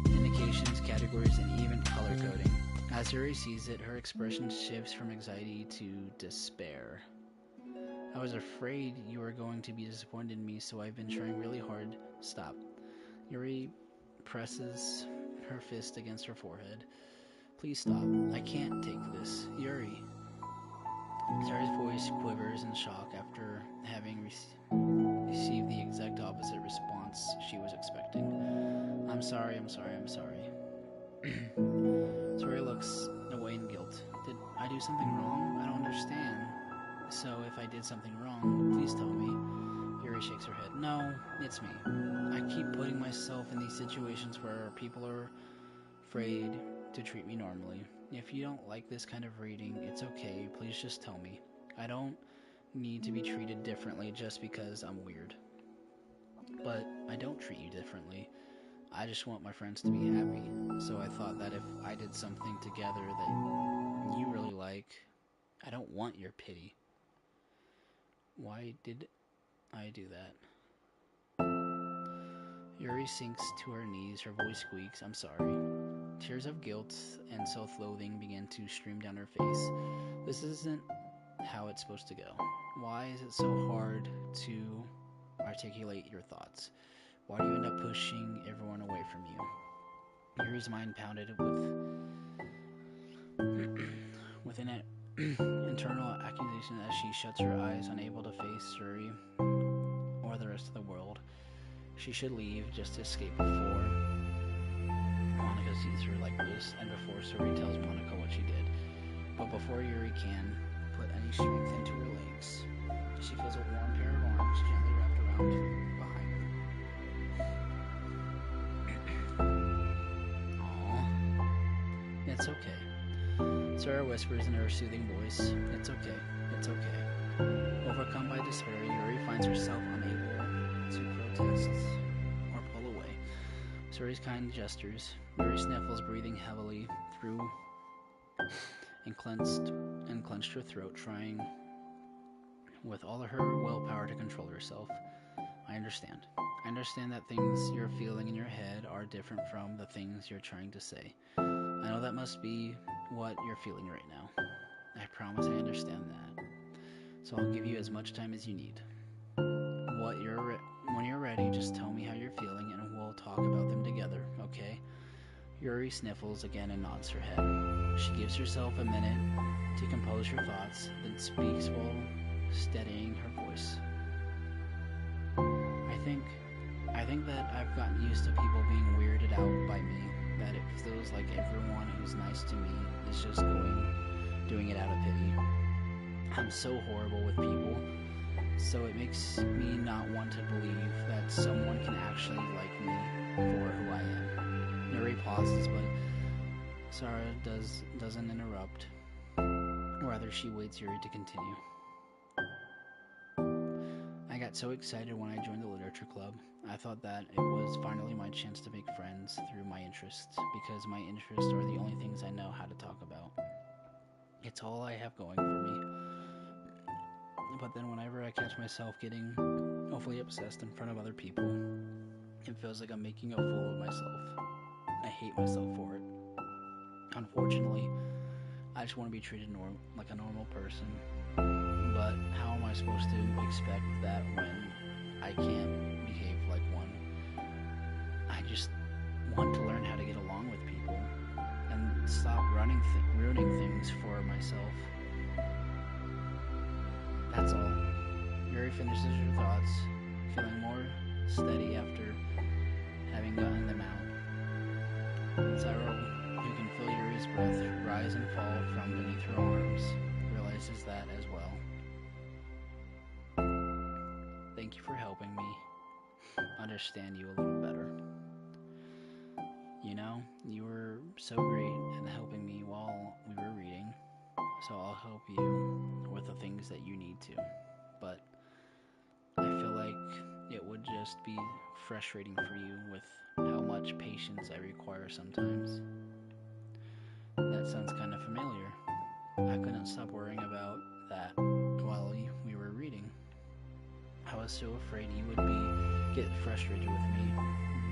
indications, categories, and even color coding. As Yuri sees it, her expression shifts from anxiety to despair. I was afraid you were going to be disappointed in me, so I've been trying really hard. Stop. Yuri presses her fist against her forehead. Please stop. I can't take this. Yuri. Sarah's voice quivers in shock after having received the exact opposite response she was expecting. I'm sorry, I'm sorry, I'm sorry. Sarah looks away in guilt. Did I do something wrong? I don't understand. So if I did something wrong, please tell me. Yuri shakes her head. No, it's me. I keep putting myself in these situations where people are afraid to treat me normally. If you don't like this kind of reading, it's okay. Please just tell me. I don't need to be treated differently just because I'm weird. But I don't treat you differently. I just want my friends to be happy. So I thought that if I did something together that you really like, I don't want your pity. Why did I do that? Yuri sinks to her knees, her voice squeaks, I'm sorry. Tears of guilt and self-loathing begin to stream down her face. This isn't how it's supposed to go. Why is it so hard to articulate your thoughts? Why do you end up pushing everyone away from you? Yuri's mind pounded with an internal accusation as she shuts her eyes, unable to face Suri or the rest of the world. She should leave just to escape before Monica sees her like this, and before Suri tells Monica what she did. But before Yuri can put any strength into her legs, she feels a warm pair of arms gently wrapped around behind her. Aww. It's okay. Sarah whispers in her soothing voice, It's okay. It's okay. Overcome by despair, Yuri finds herself unable to protest or pull away. Suri's kind gestures. Yuri sniffles, breathing heavily through and clenched her throat, trying with all of her willpower to control herself. I understand. I understand that things you're feeling in your head are different from the things you're trying to say. I know that must be what you're feeling right now. I promise I understand that. So I'll give you as much time as you need. When you're ready, just tell me how you're feeling and we'll talk about them together, okay? Yuri sniffles again and nods her head. She gives herself a minute to compose her thoughts, then speaks while steadying her voice. I think that I've gotten used to people being weirded out by me, that it feels like everyone who's nice to me is just doing it out of pity. I'm so horrible with people, so it makes me not want to believe that someone can actually like me for who I am. Yuri pauses, but Sarah doesn't interrupt. Rather, she waits Yuri to continue. I got so excited when I joined the literature club. I thought that it was finally my chance to make friends through my interests, because my interests are the only things I know how to talk about. It's all I have going for me. But then whenever I catch myself getting awfully obsessed in front of other people, it feels like I'm making a fool of myself. I hate myself for it. Unfortunately, I just want to be treated like a normal person. But how am I supposed to expect that when I can't behave like one? I just want to learn how to get along with people and stop ruining things for myself. That's all. Yuri finishes her thoughts, feeling more steady after having gotten them out. Sarah, who can feel Yuri's breath rise and fall from beneath her arms, realizes that as well. Thank you for helping me understand you a little better. You know, you were so great at helping me while we were reading, so I'll help you with the things that you need to. But I feel like it would just be frustrating for you with how much patience I require sometimes. That sounds kind of familiar. I couldn't stop worrying about that while we were reading. I was so afraid you would get frustrated with me,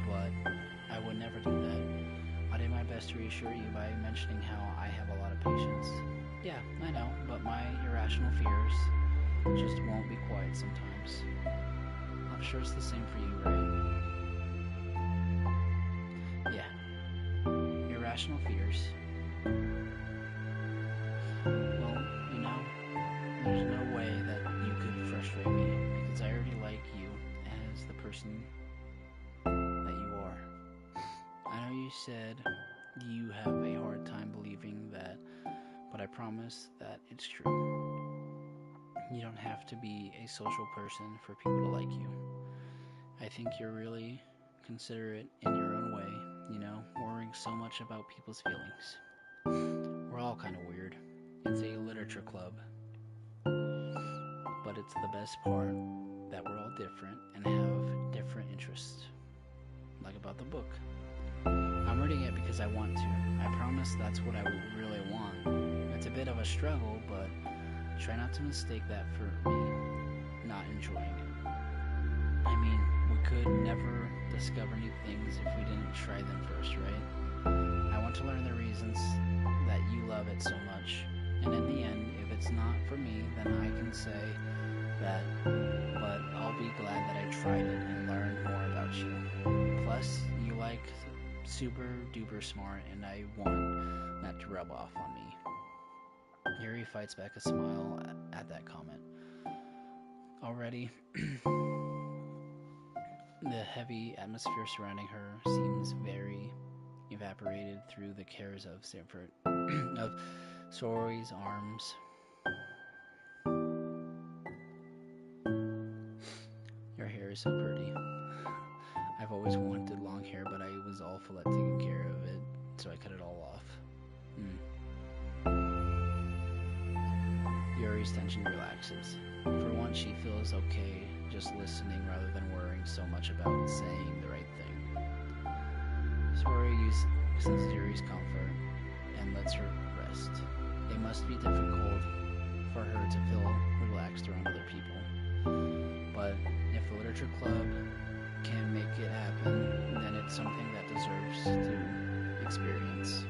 but I would never do that. I did my best to reassure you by mentioning how I have a lot of patience. Yeah, I know, but my irrational fears just won't be quiet sometimes. I'm sure it's the same for you, right? Yeah. Irrational fears. Well, you know, person that you are. I know you said you have a hard time believing that, but I promise that it's true. You don't have to be a social person for people to like you. I think you're really considerate in your own way, worrying so much about people's feelings. We're all kind of weird. It's a literature club, but it's the best part that we're all different and have different interests. Like about the book. I'm reading it because I want to. I promise that's what I really want. It's a bit of a struggle, but try not to mistake that for me not enjoying it. I mean, we could never discover new things if we didn't try them first, right? I want to learn the reasons that you love it so much. And in the end, if it's not for me, then I can say that, but I'll be glad that I tried it and learned more about you. Plus, you like super duper smart, and I want that to rub off on me. Yuri fights back a smile at that comment. Already, the heavy atmosphere surrounding her seems very evaporated through the cares of Sanford, of Sori's arms. Your hair is so pretty. I've always wanted long hair, but I was awful at taking care of it, so I cut it all off. Yuri's tension relaxes. For once, she feels okay just listening rather than worrying so much about saying the right thing. Sori uses Yuri's comfort and lets her rest. It must be difficult for her to feel relaxed around other people. But if the literature club can make it happen, then it's something that deserves to experience.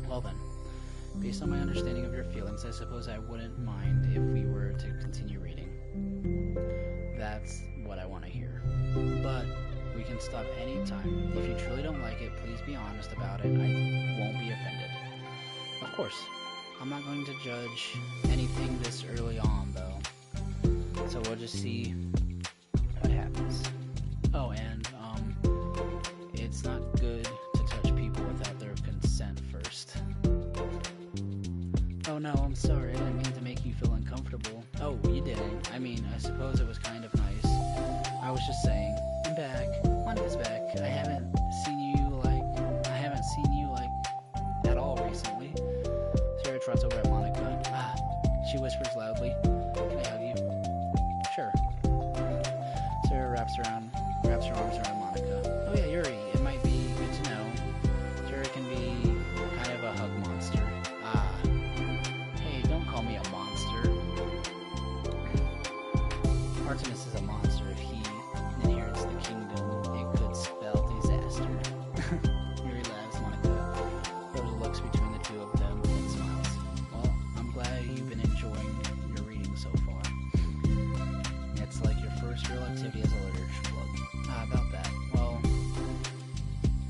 Well then, based on my understanding of your feelings, I suppose I wouldn't mind if we were to continue reading. That's what I want to hear. But we can stop any time. If you truly don't like it, please be honest about it. I won't be offended. Of course, I'm not going to judge anything this early on, though. So we'll just see what happens. Oh, and, it's not good to touch people without their consent first. Oh no, I'm sorry, I didn't mean to make you feel uncomfortable. Oh, you didn't. I mean, I suppose it was kind of nice. I was just saying, I'm back. Monica's back. I haven't seen you, at all recently. Sarah trots over at Monica. She whispers loudly. Can I hug you? Sure. Sarah wraps her arms around Monica. Oh yeah, Yuri, it might be good to know. Sarah can be kind of a hug monster. Hey, don't call me a monster. Artemis is a monster. If he inherits the kingdom, it could spell disaster. Yuri laughs. Monica throws looks between the two of them and smiles. Well, I'm glad you've been enjoying your reading so far. It's like your first real activity as a literature club. About that. Well,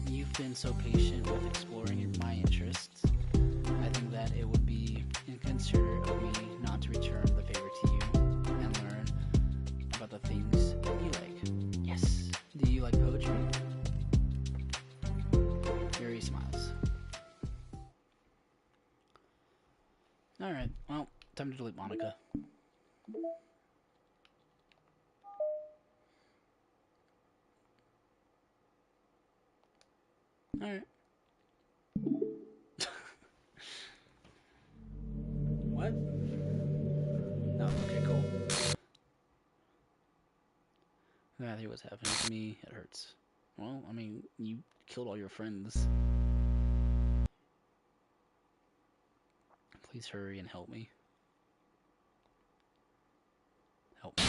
you've been so patient with exploring my interests. I think that it would be inconsiderate of me not to return the favor to you and learn about the things that you like. Yes. Do you like poetry? Yuri smiles. Alright, well, time to delete Monica. Alright. What? No, okay, cool. I think what's happening to me, it hurts. Well, I mean, you killed all your friends. Please hurry and help me. Help me.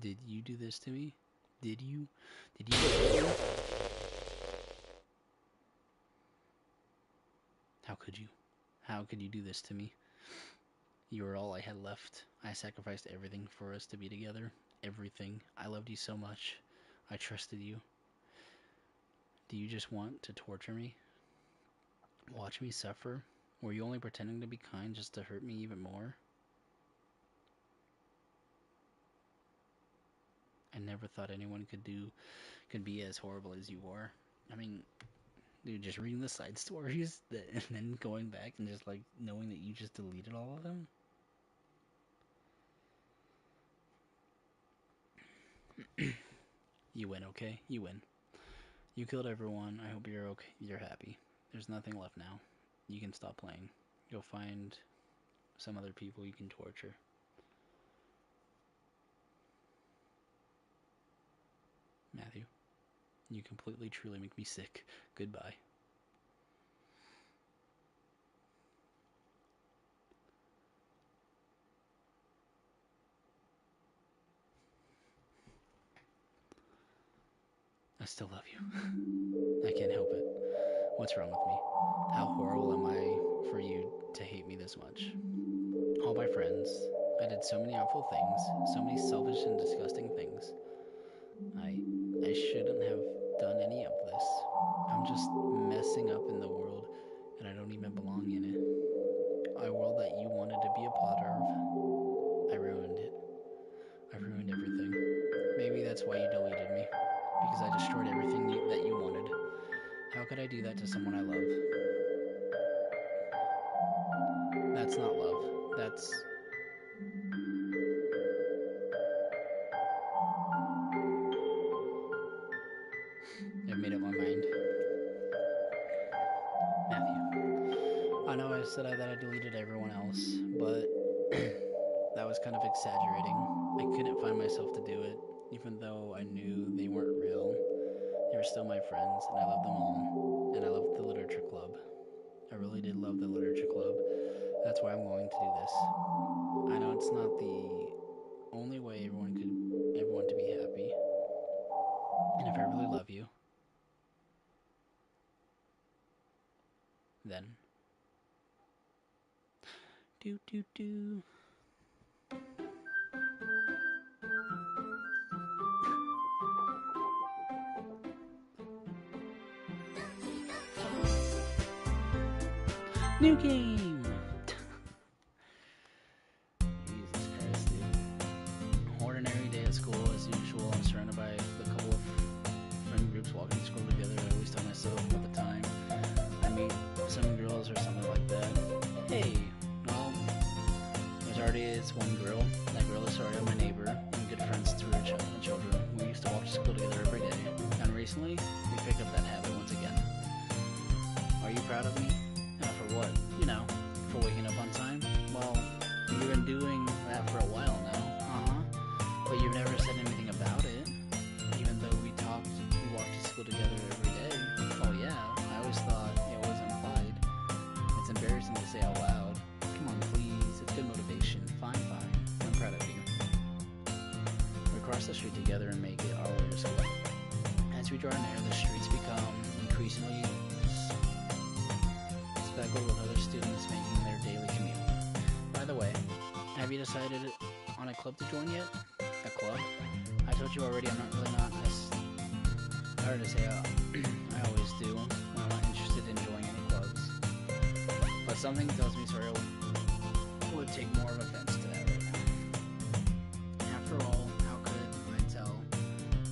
Did you do this to me? Did you? Did you do it? How could you? How could you do this to me? You were all I had left. I sacrificed everything for us to be together. Everything. I loved you so much. I trusted you. Do you just want to torture me? Watch me suffer? Were you only pretending to be kind just to hurt me even more? I never thought anyone could be as horrible as you are. I mean, dude, just reading the side stories and then going back and just like knowing that you just deleted all of them. You win, okay? You win. You killed everyone. I hope you're okay. You're happy. There's nothing left now. You can stop playing. Go find some other people you can torture. Matthew, you completely truly make me sick. Goodbye. I still love you. I can't help it. What's wrong with me? How horrible am I for you to hate me this much? All my friends. I did so many awful things, so many selfish and disgusting things. I I shouldn't have done any of this. I'm just messing up in the world and I don't even belong in it. A world that you wanted to be a part of. I ruined it. I ruined everything. Maybe that's why you deleted me. Because I destroyed everything that you wanted. How could I do that to someone I love? That's not love. That's... I've made up my mind. Matthew. I know I said that I deleted everyone else, but that was kind of exaggerating. I couldn't find myself to do it, even though I knew they weren't real. They were still my friends, and I loved them all. And I loved the literature club. I really did love the literature club. That's why I'm going to do this. I know it's not the only way everyone to be happy. And if I really love you, then do do do. New game. Jesus Christ, dude. Ordinary day at school as usual. I'm surrounded by a couple of friend groups walking to school together. I always tell myself at the time I meet some girls or something like that. Hey, well, there's already this one girl. That girl is already my neighbor and good friends through her children. We used to walk to school together every day. And recently, we picked up that habit once again. Are you proud of me? For what? You know, for waking up on time? Well, you've been doing that for a while now. But you've never said anything about it. Even though we walked to school together every day. Oh yeah, I always thought it was implied. It's embarrassing to say out loud. Come on, please. It's good motivation. Fine. I'm proud of you. We cross the street together and make it our way to school. As we draw near, the streets become increasingly speckled with other students making their daily commute. By the way, have you decided on a club to join yet? A club? I told you already I'm not. I heard to say I always do when I'm not interested in joining any clubs. But something tells me Sawyer would take more of offense to that right now. After all, how could I tell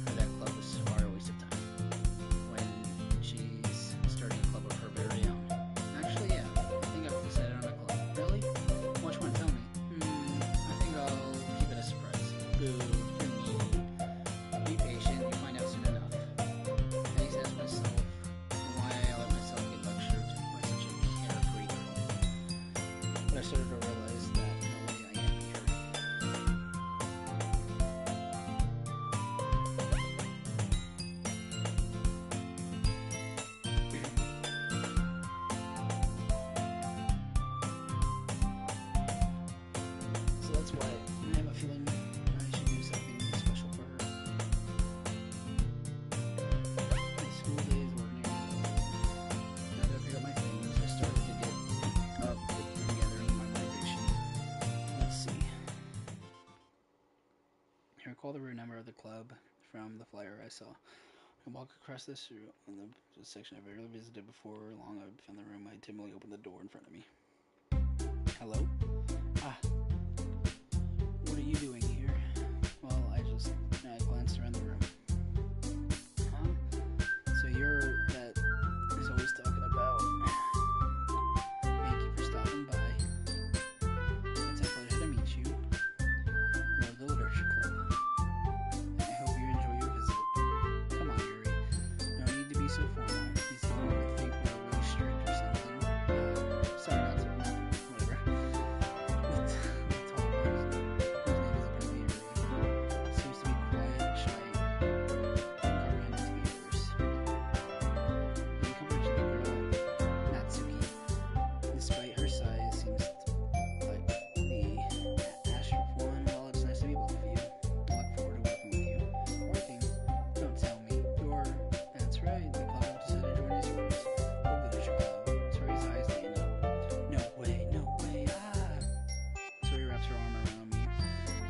her that club is far a waste of time when she's starting a club of her very own? Actually, yeah, I think I've decided on a club. Really? Which one? Tell me. I think I'll keep it a surprise. Boo, you're mean. Be patient, you'll find out soon enough. I used to ask myself why I let myself get lectured by such a carefree girl. But I started to realize that no way I can be her. So that's why I have a feeling I should do something special for her. My school days were nearly over. Now that I picked up my things, I started to get up together in my motivation. Let's see. I recall the root number of the club from the flyer I saw. I walk across this room in the section I've rarely visited before. Long I've found the room. I timidly open the door in front of me. Hello? Ah, what are you doing here? Well, I glanced around the room. Huh? So you're that is always talking about. Thank you for stopping by. It's a pleasure to meet you. We're of the Literature Club. I hope you enjoy your visit. Come on, Yuri. No need to be so formal. These people would think we're really strict or something. Sorry, not to. Whatever. The tall one, whose name is apparently Yuri, seems to be quiet, shy, comprehended to be yours. In comparison to the girl, Natsuki, despite her size, seems like the astral one. Well, it's nice to be both of you. I look forward to working with you. Working? Don't tell me. That's right. The club I've decided to join is yours. The Literature Club. Tori's eyes lighten up. No way, no way. Ah! Tori wraps her arm around me,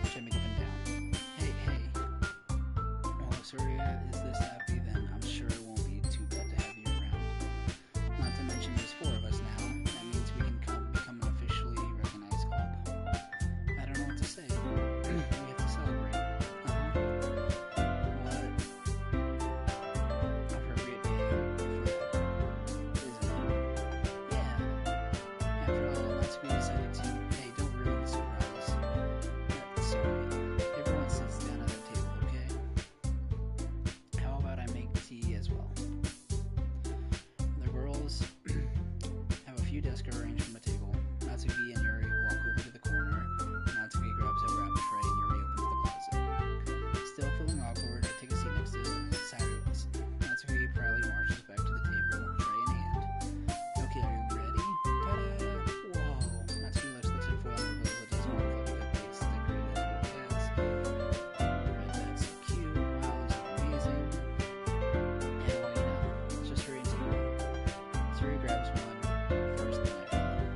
which I make up and down. Hey. Oh, if Soria is this happy, then I'm sure it won't be too bad to have you around. Not to mention there's 4 of us now. That means we can become an officially recognized club. I don't know what to say. We have to celebrate. What appropriate day for that, isn't it? Yeah. After all, let's be decided to. Hey, don't ruin the surprise. Sorry. Everyone sits down at their table, okay? How about I make tea as well? The girls have a few desks arranged from the table. Natsuki and Yuri walk over to the corner. Natsuki grabs a wrap tray and Yuri opens the closet. Still feeling awkward, I take a seat next to Cyrus. Natsuki proudly marches back to the table, tray in hand. Okay, are you ready? Ta-da! Whoa! Natsuki lifts the tinfoil and reveals a dozen more fluffy cupcakes decorated as little cats. Red, that's so cute. Wow, those look amazing. And well, just hurry and take one. Suri grabs one first, then I follow.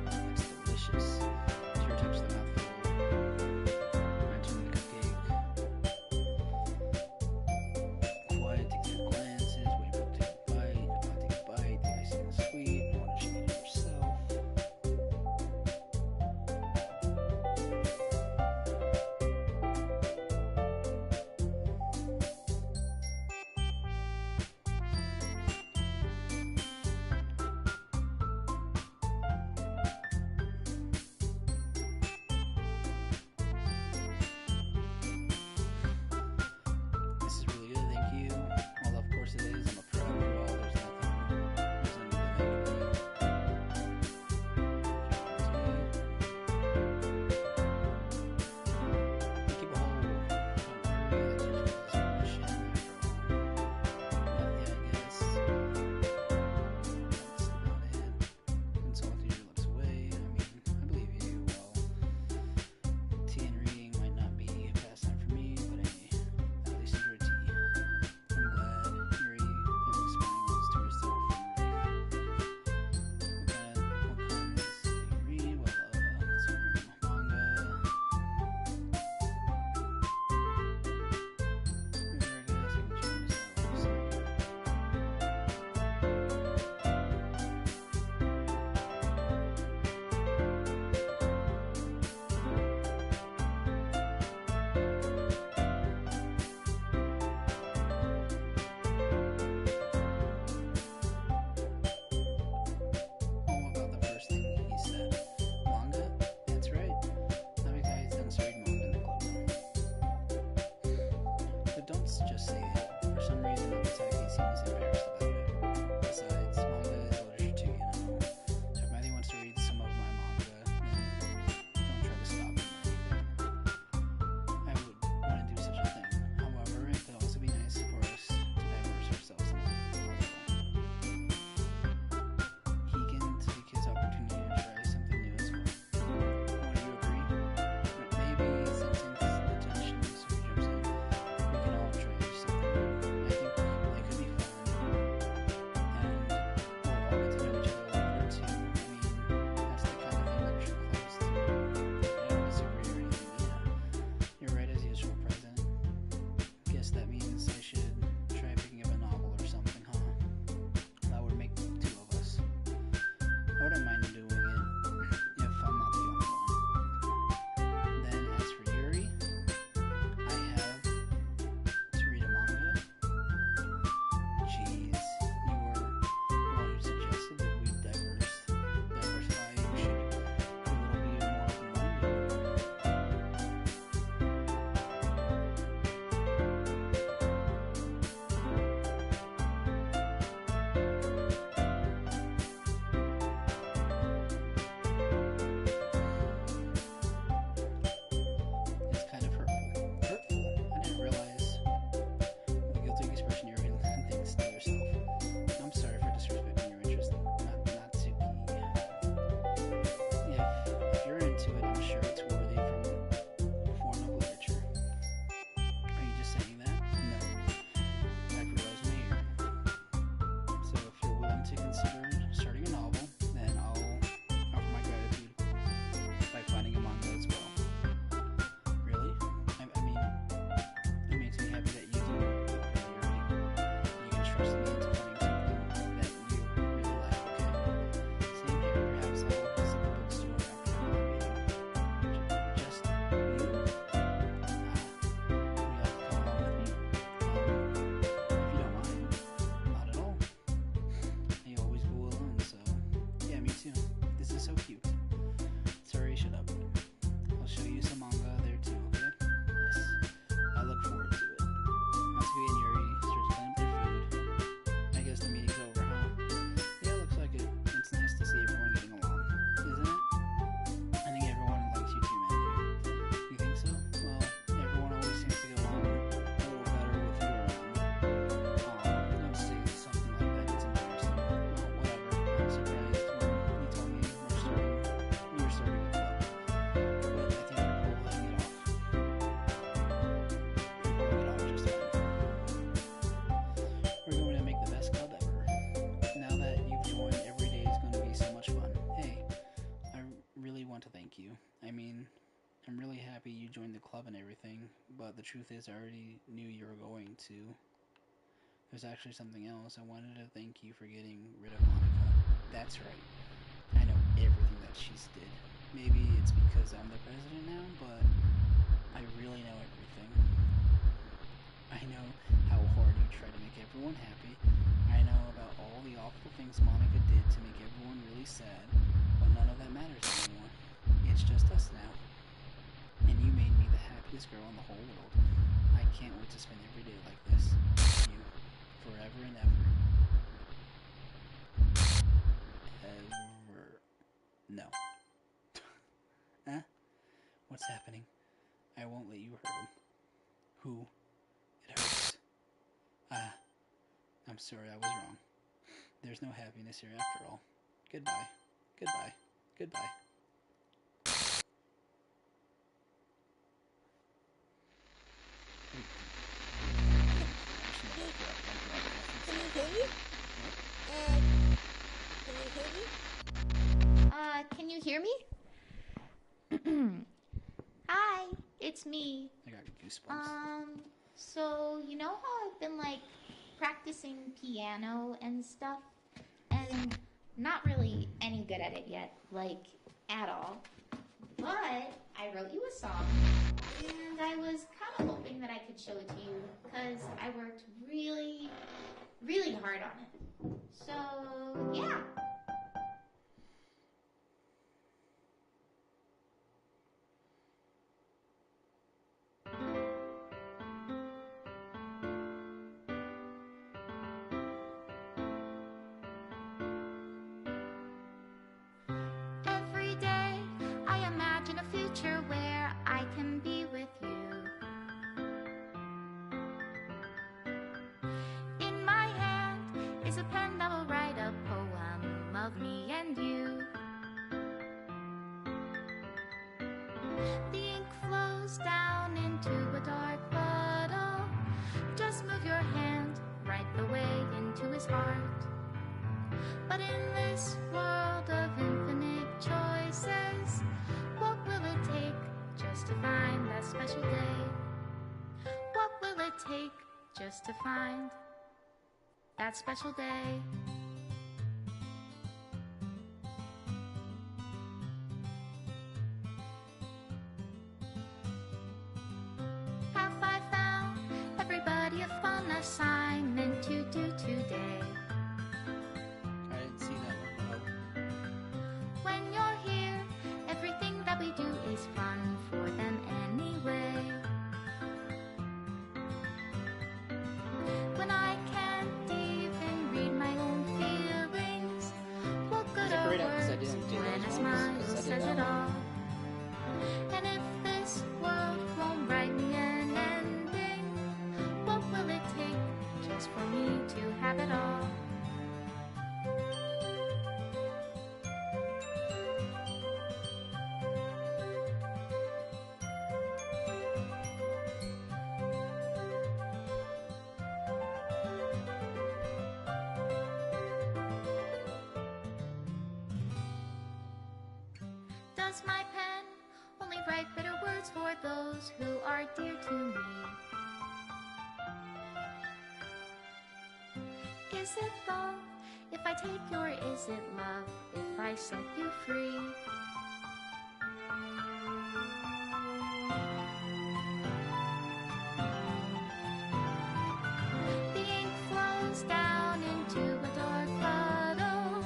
interested me into finding something that you really like. Okay, same here. Perhaps I'll visit the bookstore after the meeting. Just you? Would you like to come along with me? If you don't mind. Not at all. You always go alone, so yeah, me too. This is so cute. Sorry, shut up. I'll show you some manga there too, okay? Yes. I look forward to it. Natsuki and Yuri starts cleaning up their food. I guess the meeting's over, huh? Yeah, looks like it. It's nice to see everyone getting along, isn't it? I think everyone likes you too, man. You think so? Well, everyone always seems to get along a little better with you around. Don't say something like that. It's embarrassing. Well, whatever. I'm surprised when you told me you were starting a club. But I think you're cool letting it off. You're pulling it off just fine. We're going to make the best club ever. Now that you've joined, every day is going to be so much fun. Hey, I really want to thank you. I mean, I'm really happy you joined the club and everything, but the truth is I already knew you were going to. There's actually something else. I wanted to thank you for getting rid of Monica. That's right. I know everything that she's did. Maybe it's because I'm the president now, but I really know everything. I know how hard you try to make everyone happy. I know about all the awful things Monica did to make everyone really sad, but none of that matters anymore. It's just us now. And you made me the happiest girl in the whole world. I can't wait to spend every day like this. With you. Forever and ever. Ever. No. Huh? What's happening? I won't let you hurt him. Who? It hurts. I'm sorry, I was wrong. There's no happiness here after all. Goodbye. Goodbye. Goodbye. Can you hear me? Can you hear me? Hi, it's me. I got goosebumps. So you know how I've been like practicing piano and stuff, and not really any good at it yet, like at all. But I wrote you a song, and I was kind of hoping that I could show it to you, because I worked really, really hard on it. So, yeah. Every day, I imagine a future where I can be with you. In my hand is a pen that will write a poem of me and you. The ink flows down into a dark puddle. Just move your hand right the way into his heart. But in this world of infinite choices, what will it take just to find that special day? What will it take just to find that special day? Have I found everybody a fun assignment to do today? I didn't see that one. When you're here, everything that we do is fun for them anyway. When I can't even read my own feelings, what good are words when a smile says it all? And if this world won't write me an ending, what will it take just for me to have it all? Does my pen only write bitter words for those who are dear to me? Is it love if I take you, or is it love if I set you free? The ink flows down into a dark puddle.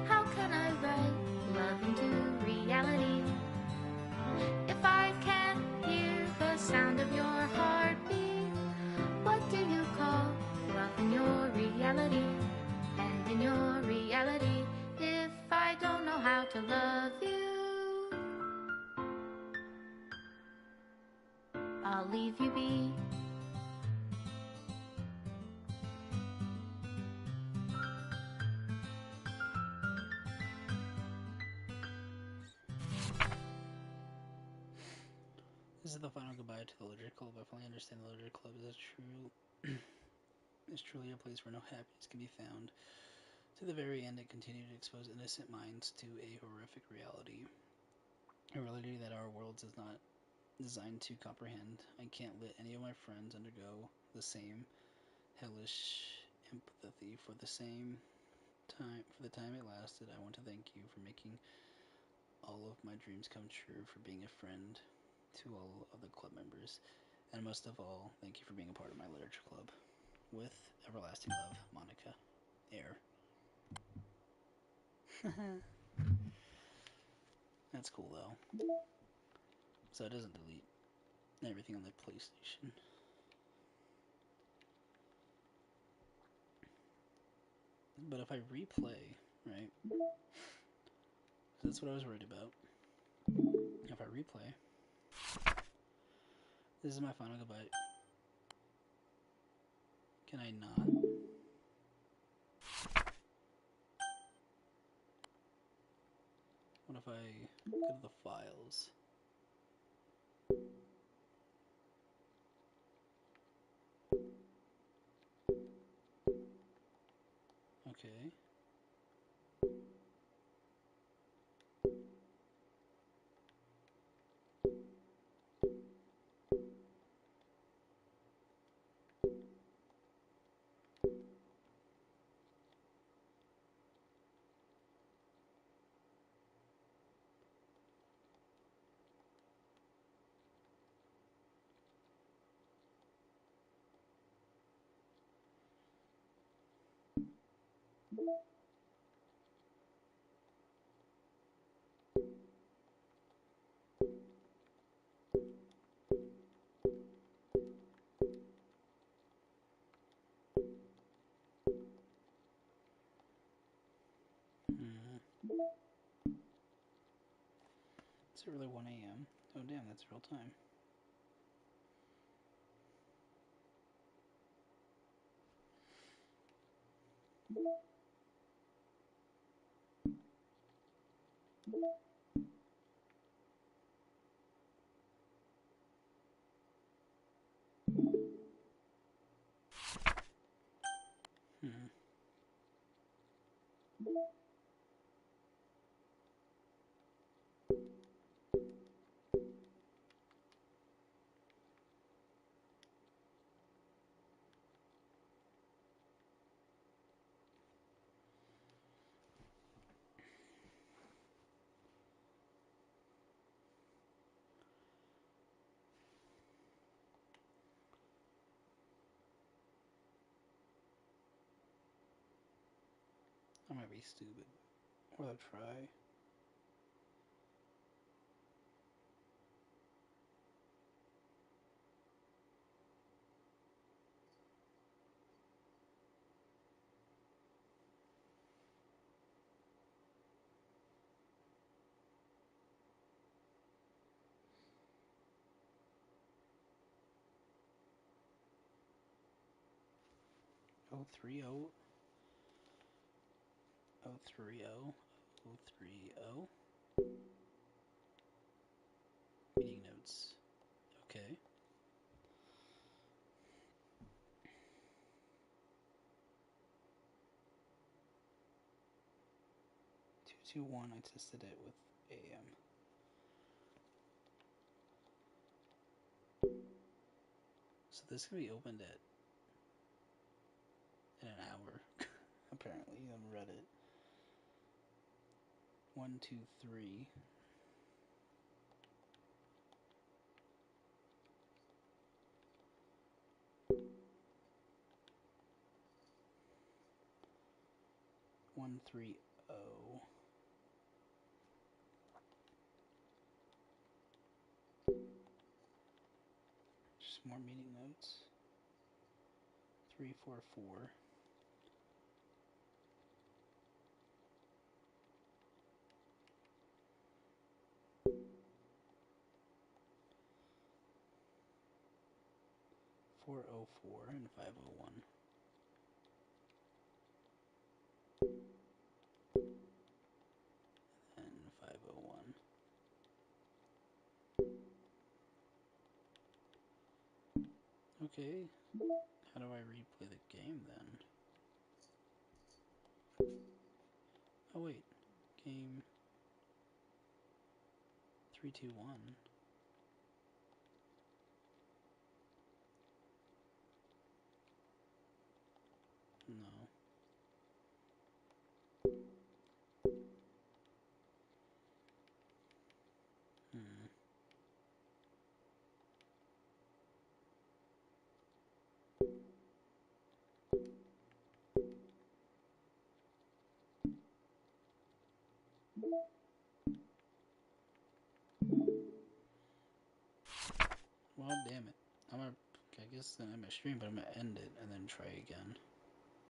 How can I write love into reality if I can't hear the sound of your heartbeat? What do you call love in your reality? And in your reality, if I don't know how to love you, I'll leave you be. This is the final goodbye to the Literature Club. I finally understand the Literature Club is truly a place where no happiness can be found. To the very end, it continued to expose innocent minds to a horrific reality. A reality that our world is not designed to comprehend. I can't let any of my friends undergo the same hellish empathy for the time it lasted. I want to thank you for making all of my dreams come true, for being a friend to all of the club members, and most of all, thank you for being a part of my literature club. With everlasting love, Monica. Air. That's cool though. So it doesn't delete everything on the PlayStation. But if I replay, right? That's what I was worried about. If I replay, this is my final goodbye. Can I not? What if I go to the files? Okay. Is it really 1 a.m.? Oh damn, that's real time. Hmm. I might be stupid. Or I'll try. Oh 30 030 030 meeting notes. Okay. 221, I tested it with AM. So this can be opened in an hour. read it. 1, 2, 3. One, 3, 0. Just more meeting notes. 3, 4, 4. 404 and 501. And 501. Okay, how do I replay the game then? Oh wait, game 3, 2, 1. No. Well, damn it. I guess then I'm gonna stream, but I'm gonna end it and then try again.